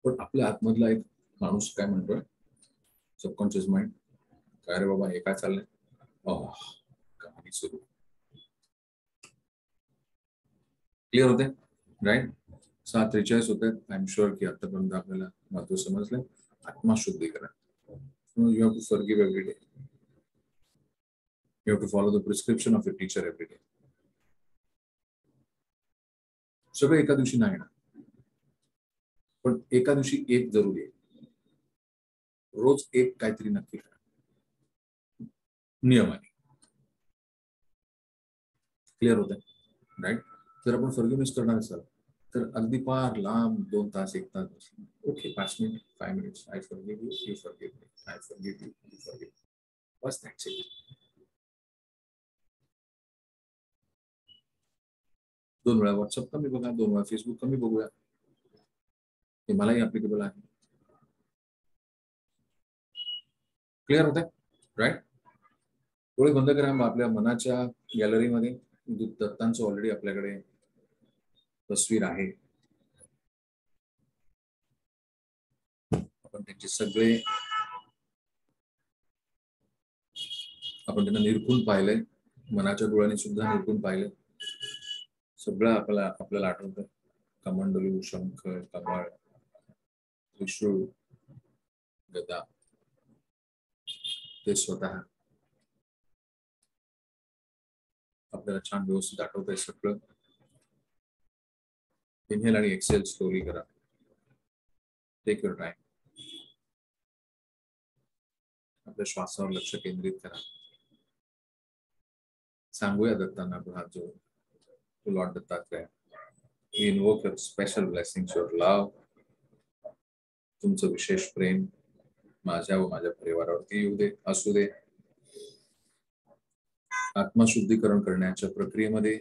पण आपल्या आतमधला एक माणूस काय म्हणतोय, सबकॉन्शियस माइंड, काय रे बाबा हे काय चाललंय, कहाणी सुरू. क्लिअर होते राईट. 6:43 होत आहेत. आय एम शुअर की आतापर्यंत आपल्याला महत्व समजलंय. आत्मा शुद्धीकरण. You have to forgive every day. You have to follow the prescription of a teacher every day. सगळं एका दिवशी नाही येणार, पण एका दिवशी एक जरूर आहे. रोज एक काहीतरी नक्की करा, नियमाने. क्लिअर होत आहे राईट. जर आपण फॉरगिव्हनेस करणार असाल तर अगदी फार लांब 2 तास 1 तास बसलो. Okay 5 minute 5 minutes I forgive you you forgive me I forgive you you forgive bus that's it. 2 वेळा व्हॉट्सअप कमी बघा, 2 वेळा फेसबुक कमी बघूया. हे मलाही ऍप्लिकेबल आहे. क्लिअर होतंय? राईट? डोळे बंद करा. मग आपल्या मनाच्या गॅलरीमध्ये दत्तांचं ऑलरेडी आपल्याकडे तस्वीर आहे. आपण त्यांचे सगळे आपण त्यांना निरखून पाहिलंय. मनाच्या डोळ्याने सुद्धा निरखून पाहिलंय. सगळं आपल्याला आठवतं. कमंडलू, शंख, कमळ, त्रिशूळ, गदा ते स्वतः आपल्याला छान व्यवस्थित आठवतंय सगळं. इनहेल आणि एक्सेल स्लोली करा. Take your time. आपल्या श्वासावर लक्ष केंद्रित करा. सांगूया दत्तांना आपण हात जोडून, to lord Dattatreya, we invoke your special blessings, your love, तुमचं विशेष प्रेम माझ्या व माझ्या परिवारावरती येऊ दे, असू दे. आत्मशुद्धीकरण करण्याच्या प्रक्रियेमध्ये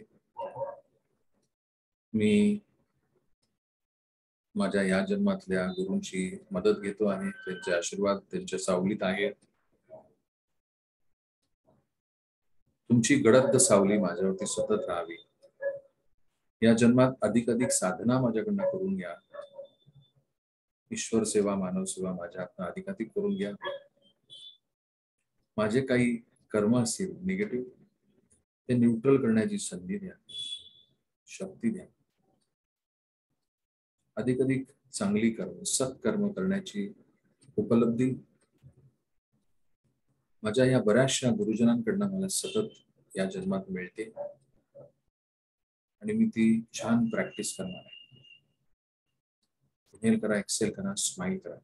मी माझ्या या जन्मातल्या गुरूंची मदत घेतो आहे. त्यांचे आशीर्वाद त्यांच्या सावलीत आहेत. तुमची गडद सावली माझ्यावरती सतत राहावी. या जन्मात अधिकाधिक साधना माझ्याकडनं करून घ्या. ईश्वर सेवा, मानव सेवा माझ्या हातनं अधिकाधिक करून घ्या. माझे काही कर्म असतील निगेटिव्ह, ते न्यूट्रल करण्याची संधी द्या, शक्ती द्या. अधिकाधिक चांगली कर्म, सत्कर्म करण्याची उपलब्धी माझ्या या बऱ्याचशा गुरुजनांकडनं मला सतत या जन्मात मिळते आणि मी ती छान प्रॅक्टिस करणार आहे. इनहेल करा, एक्सेल करा, स्माइल करा.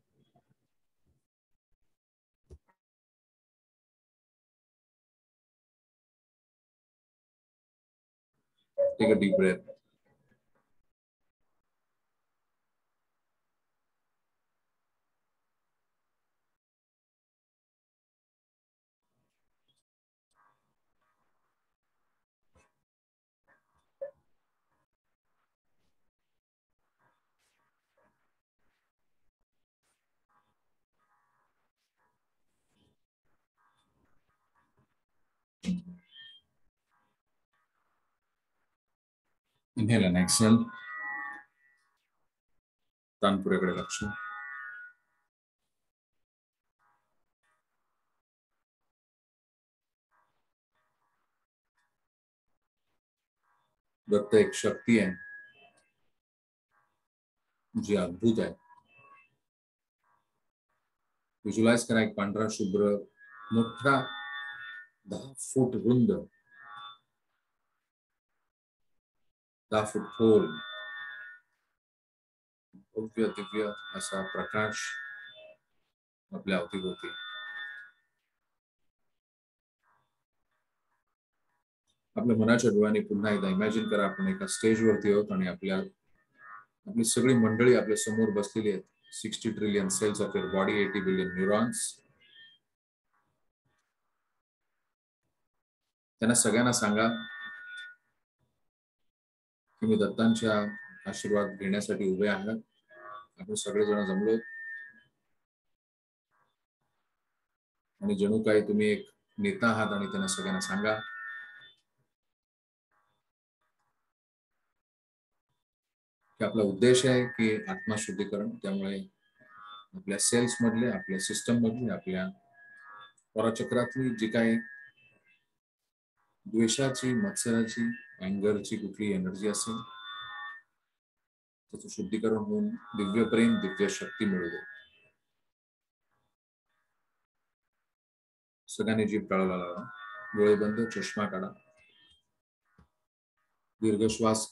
Take a deep breath. Inhale आणि एक्सेल. तानपुऱ्याकडे लक्ष. दत्त एक शक्ती आहे जी अद्भुत आहे. व्हिज्युअलाइज करा एक पांढरा शुभ्र मोठा 10 फूट रुंद, 10 फूट खोल, भव्य दिव्य असा प्रकाश आपल्या अवतीभोवती. आपल्या मनाच्या डोळ्याने पुन्हा एकदा इमॅजिन करा आपण एका स्टेजवरती आहोत आणि आपली सगळी मंडळी आपल्या समोर बसलेली आहेत. 60 trillion cells of your body, 80 billion neurons. त्यांना सगळ्यांना सांगा की मी दत्तांच्या आशीर्वाद घेण्यासाठी उभे आहात. आपण सगळेजण जमलो आणि जणू काही तुम्ही एक नेता आहात आणि त्यांना सगळ्यांना सांगा की आपला उद्देश आहे की आत्मशुद्धीकरण. त्यामुळे आपल्या सेल्स मधले, आपल्या सिस्टम मधले, आपल्या पराचक्रातली जी काही द्वेषाची, मत्सराची, अँगरची कुठली एनर्जी असेल त्याचं शुद्धीकरण होऊन दिव्य प्रेम, दिव्य शक्ती मिळू दे. सगळ्यांनी जीभ टाळायला लावा. डोळे बंद, चष्मा काढा. दीर्घ श्वास,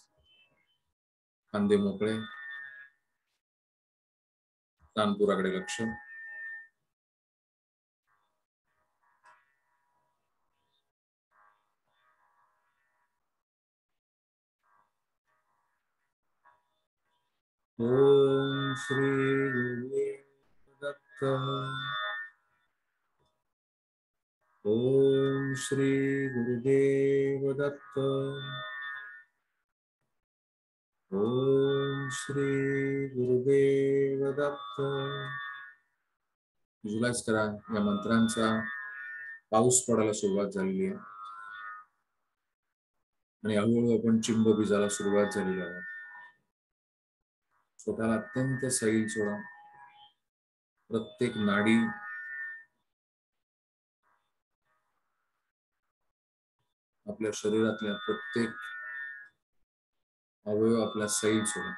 खांदे मोकळे, तानपुराकडे लक्ष. ओम श्री गुरुदेव दत्त। ओम श्री गुरुदेव दत्त। ओम श्री गुरुदेव दत्त। विज्युअलाइज करा या मंत्रांचा पाऊस पडायला सुरुवात झालेली आहे आणि हळूहळू आपण चिंब भिजायला सुरुवात झालेली आहे. स्वतःला अत्यंत सैल सोडा. प्रत्येक नाडी आपल्या शरीरातल्या प्रत्येक अवयव आपला सैल सोडा.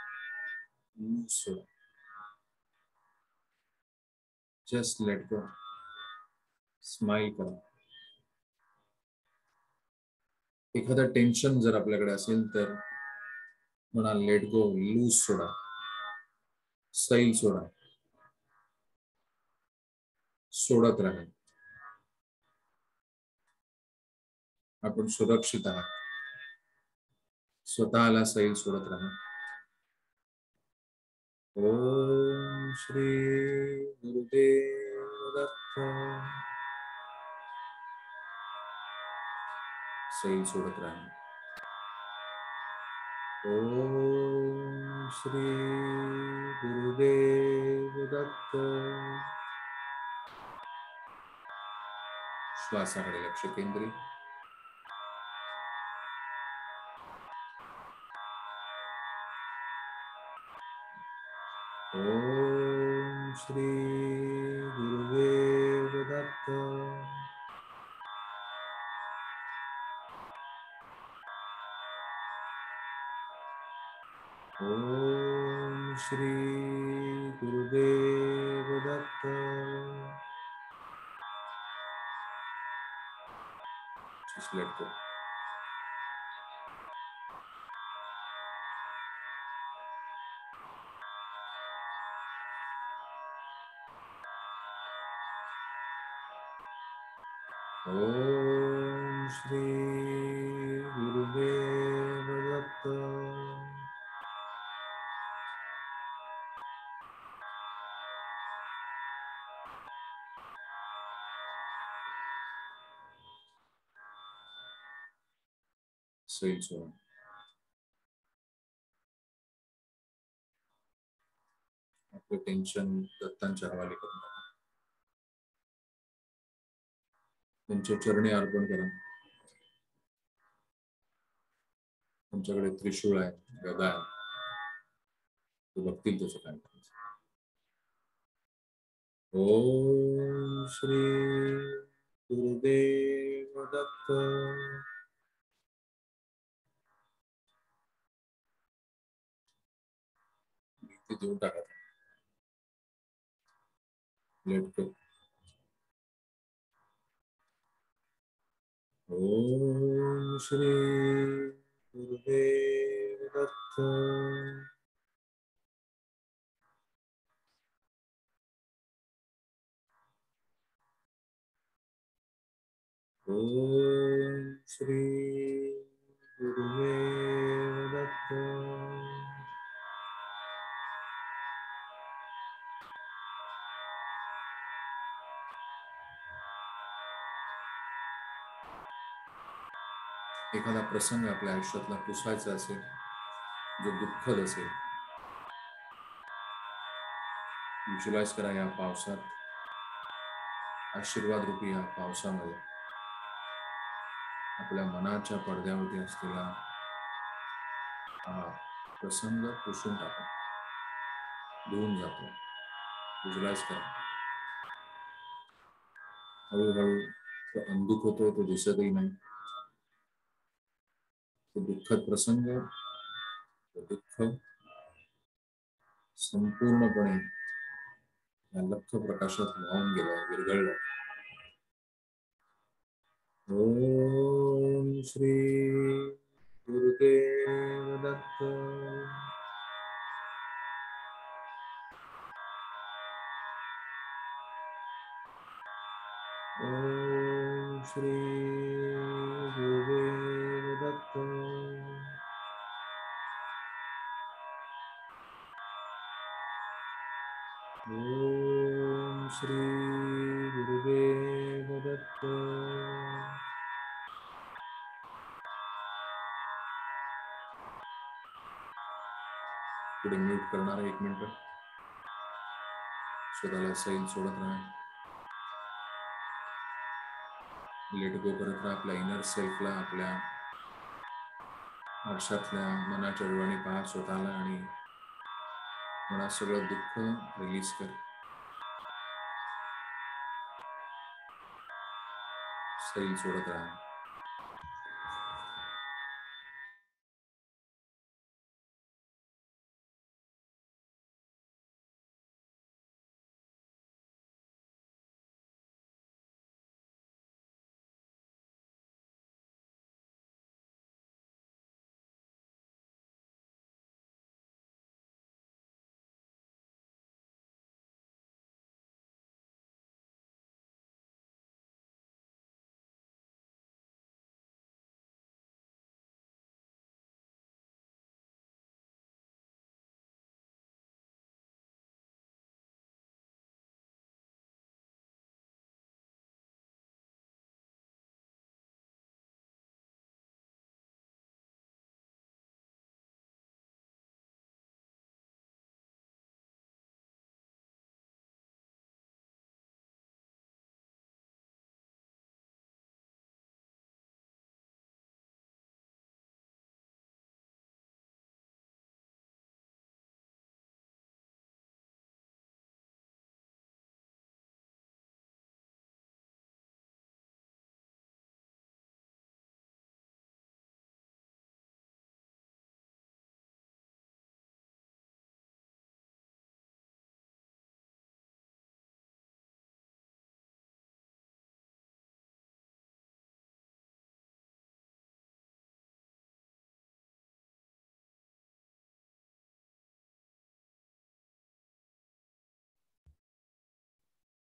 सोडा. Just let go. स्माइल करा. एखादं टेन्शन जर आपल्याकडे असेल तर म्हणा लेट गो. लूज सोडा. सैल सोडा. सोडत राहा. आपण सुरक्षित आहात. स्वतःला सैल सोडत राहा. ओम श्री गुरुदेव दत्त. सैल सोडत राहा. ओम श्री गुरुदेव दत्त. श्वासाकडे लक्ष केंद्रित. ओम Shri Gurudev Datta. Om Shri Gurudev Datta. Just let go. ओम श्री गुरुदेव दत्त. सैल सोडा. आपलं टेन्शन दत्तांच्या हवाले करून टाका. त्यांच्या चरणी अर्पण करा. तुमच्याकडे त्रिशूळ आहे, गदा आहे, ते बघतील त्याचं काय करायचं. ओम श्री गुरुदेव दत्त. भीती देऊन टाका. Let go. ओम श्री गुरुदेव दत्त. ओम श्री गुरुदेव दत्त. एखादा प्रसंग आपल्या आयुष्यातला पुसवायचा असेल, जो दुःखद असेल, विज्युअलाइज करा या पावसात, आशीर्वाद रूपी या पावसामध्ये आपल्या मनाच्या पडद्यावरती असलेला हा प्रसंग पुसून टाका. धुवून जातो. विज्युअलाइज करा. हळूहळू तो अंधुक होतो, तो दिसतही नाही. तो दुःखद प्रसंग, तो दुःख संपूर्णपणे या लख्ख प्रकाशात वाहून गेला, विरघळला. ओम श्री गुरुदेव दत्त. ओम श्री गुरुदेव दत्त. ओम श्री गुरुदेव दत्त. पुढे म्यूट करणार आहे 1 मिनिट. स्वतःला सैल सोडत राहा. लेट गो करत राहा आपल्या इनर सेल्फला. आपल्या आरशातल्या मनाच्या डोळ्याने पहा स्वतःला आणि मनात सगळं दुःख रिलीज कर. सैल सोडत राहा.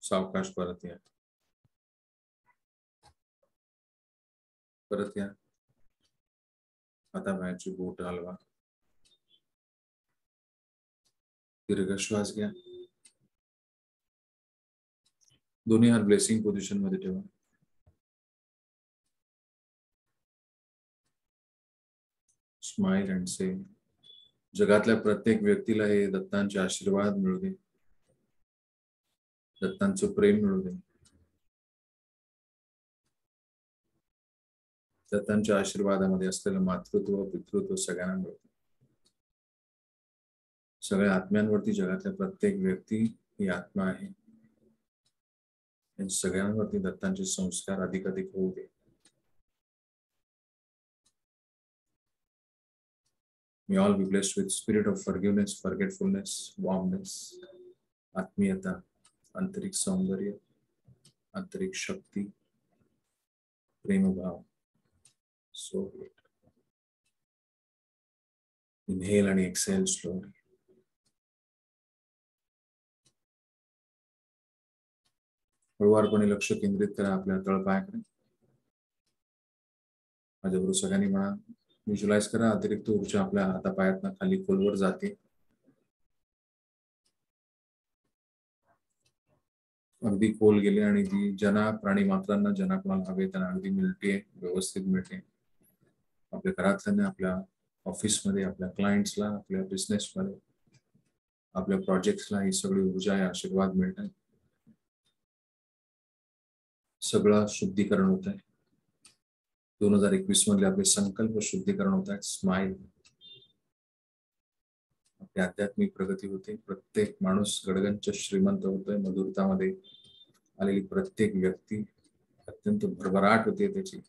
सावकाश परत या. परत या. आता पायाची बोट हलवा. दीर्घ श्वास घ्या. दोन्ही हात ब्लेसिंग पोझिशन मध्ये ठेवा. Smile and say. जगातल्या प्रत्येक व्यक्तीला हे दत्तांचे आशीर्वाद मिळू दे. दत्तांचं प्रेम मिळू दे. दत्तांच्या आशीर्वादामध्ये असलेलं मातृत्व पितृत्व सगळ्यांना मिळतं. सगळ्या आत्म्यांवरती जगातल्या प्रत्येक व्यक्ती ही आत्मा आहे. सगळ्यांवरती दत्तांचे संस्कार अधिकाधिक होऊ दे. May all be blessed with spirit of forgiveness, forgetfulness, warmness, आत्मीयता, आंतरिक सौंदर्य, आंतरिक शक्ती, प्रेम भाव. So good. Inhale and exhale slowly. हळूवारपणे लक्ष केंद्रित करा आपल्या तळपायाकडे. माझ्याबरोबर सगळ्यांनी म्हणा. व्हिज्युअलाइज करा अतिरिक्त ऊर्जा आपल्या हातापायातनं खाली खोलवर जाते. अगदी खोल गेले आणि ती जना प्राणी मात्रांना जना कोणाला हवे त्यांना अगदी मिळते, व्यवस्थित मिळते. आपल्या घरातल्यांना, आपल्या ऑफिसमध्ये, आपल्या क्लायंट्सला, आपल्या बिझनेसमध्ये, आपल्या प्रोजेक्ट्सला ही सगळी ऊर्जा आहे, आशीर्वाद मिळत आहे. सगळं शुद्धीकरण होत आहे. 2021 मधले आपले संकल्प शुद्धीकरण होत आहेत. स्माइल. आपली आध्यात्मिक प्रगती होते. प्रत्येक माणूस गडगंच श्रीमंत होतोय. मधुरतामध्ये आलेली प्रत्येक व्यक्ती अत्यंत भरभराट होते त्याची.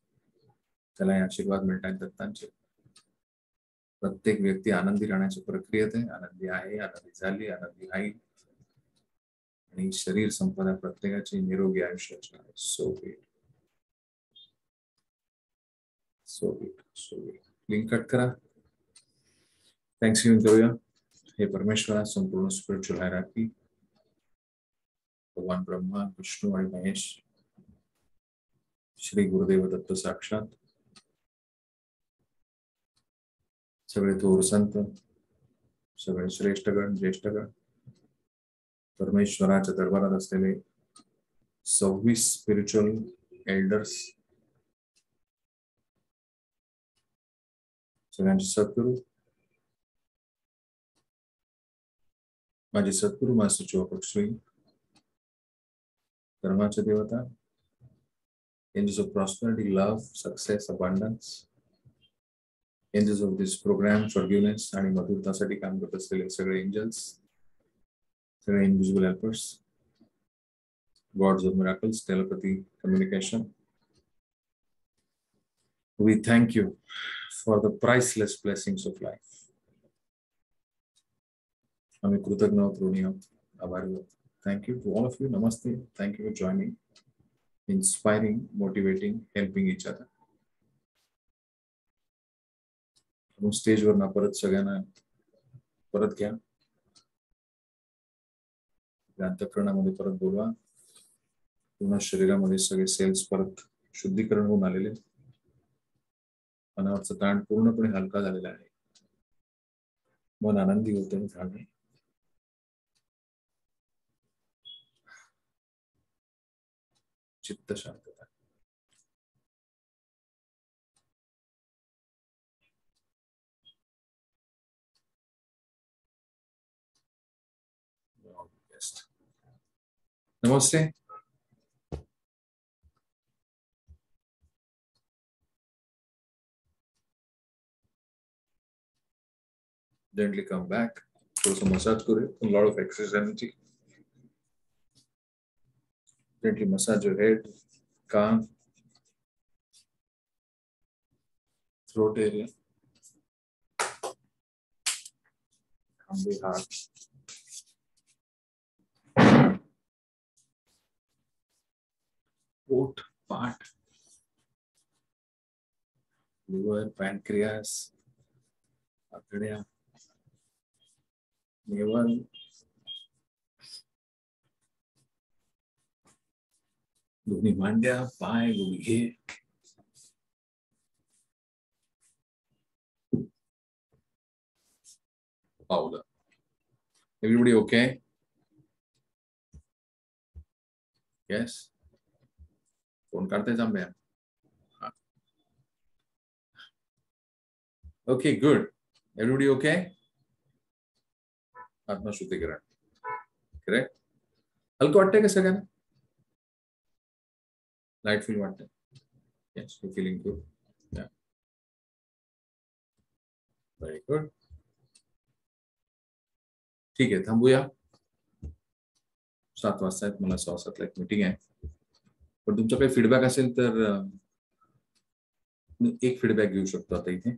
त्याला आशीर्वाद मिळतात दत्तांचे. प्रत्येक व्यक्ती आनंदी राहण्याच्या प्रक्रियेत आहे. आनंदी आहे, आनंदी झाली, आनंदी आहे. आणि शरीर संपदा प्रत्येकाची निरोगी आयुष्याची आहे. So great, so great, so great. Link cut करा. थँक्सगिव्हिंग करूया. हे परमेश्वरा संपूर्ण स्पिरिच्युअल हायरार्की, भगवान ब्रह्मा, विष्णू आणि महेश, श्री गुरुदेव दत्त साक्षात, सगळे थोर संत, सगळे श्रेष्ठगण, ज्येष्ठगण, परमेश्वराच्या दरबारात असलेले 26 स्पिरिच्युअल एल्डर्स, सगळ्यांचे सद्गुरू, माझे सद्गुरू मास्टर चोपक्षी, धर्माच्या देवता, angels of prosperity, love, success, abundance, angels of this program, forgiveness आणि मधुरतासाठी काम करत असलेले सगळे एंजल्स, सगळे invisible helpers, gods of miracles, telepathy, communication. We thank you for the priceless blessings of life. आम्ही कृतज्ञ आहोत, ऋणी आहोत, आभारी आहोत. Thank you to all of you. Namaste. Thank you for joining, inspiring, motivating, helping each other. आपण स्टेजवर ना परत सगळ्यांना परत घ्या, अंतःकरणामध्ये परत बोलवा. पुन्हा शरीरामध्ये सगळे सेल्स परत शुद्धीकरण होऊन आलेले, मनावरचा ताण पूर्णपणे हलका झालेला आहे. मन आनंदी होते झाले. चित्त शांतता. नमस्ते. Gently come back. थोड़ा सा मसाज करें. A lot of excess energy. Gently massage your head, calm, throat area, calm the heart. Throat part, liver, pancreas, आतड्या, नेवल, दोन्ही मांड्या, पाय, गुडघे, पावलं. Everybody okay? Yes. फोन करते जांभ्या. Okay, good. Everybody okay? आत्मशुद्धीकरण. Correct? हलकं वाटतंय का सगळ्यांना? Light feel वाटतंय? Yes, you're feeling good. Yeah. Very good. ठीक आहे, थांबूया. 7 वाजता आहेत, मला 6:07 एक मीटिंग आहे. पण तुमचा काही फीडबॅक असेल तर एक फीडबॅक घेऊ शकतो आता इथे.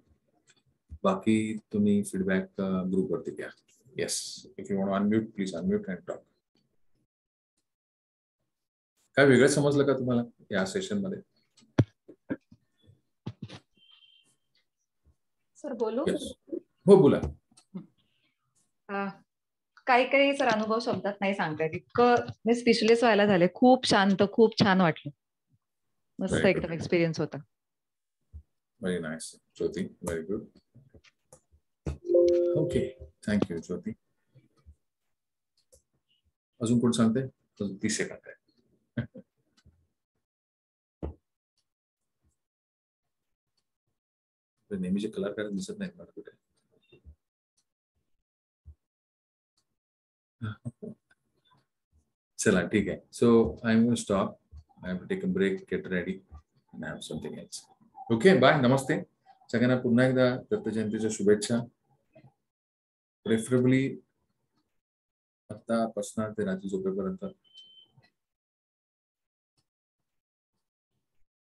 बाकी तुम्ही फीडबॅक ग्रुप वरती द्या. Yes, if you want unmute please unmute and talk. काय वेगळं समजलं का तुम्हाला या सेशन मध्ये? सर बोलू? हो बोला. काही काही सर अनुभव शब्दात नाही सांगता येत. इतकं मी स्पीचलेस व्हायला झाले. खूप शांत, खूप छान वाटलं. मस्त एकदम एक्सपिरियन्स होता. व्हेरी नाईस ज्योती, व्हेरी गुड. ओके, थँक्यू ज्योती. अजून कोण सांगते? अजून 30 सेकंद आहे. नेहमीचे कलाकार दिसत नाहीत मला कुठे. चला ठीक आहे. So I am going to stop. I am to take a break, get ready and have something else. Okay, bye, नमस्ते सगळ्यांना. पुन्हा एकदा दत्त जयंतीच्या शुभेच्छा. प्रेफरेबली आतापासून ते रात्री झोपेपर्यंत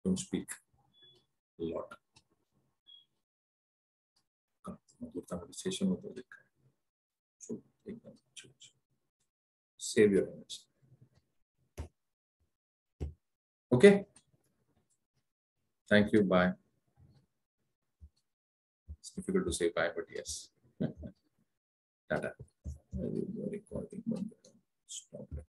डोंट स्पीक लॉट. मधुरतामध्ये सेशन होतं एकदम. Save your energy. Okay. Thank you. Bye. It's difficult to say bye, but yes. Tata. Recording. Stop.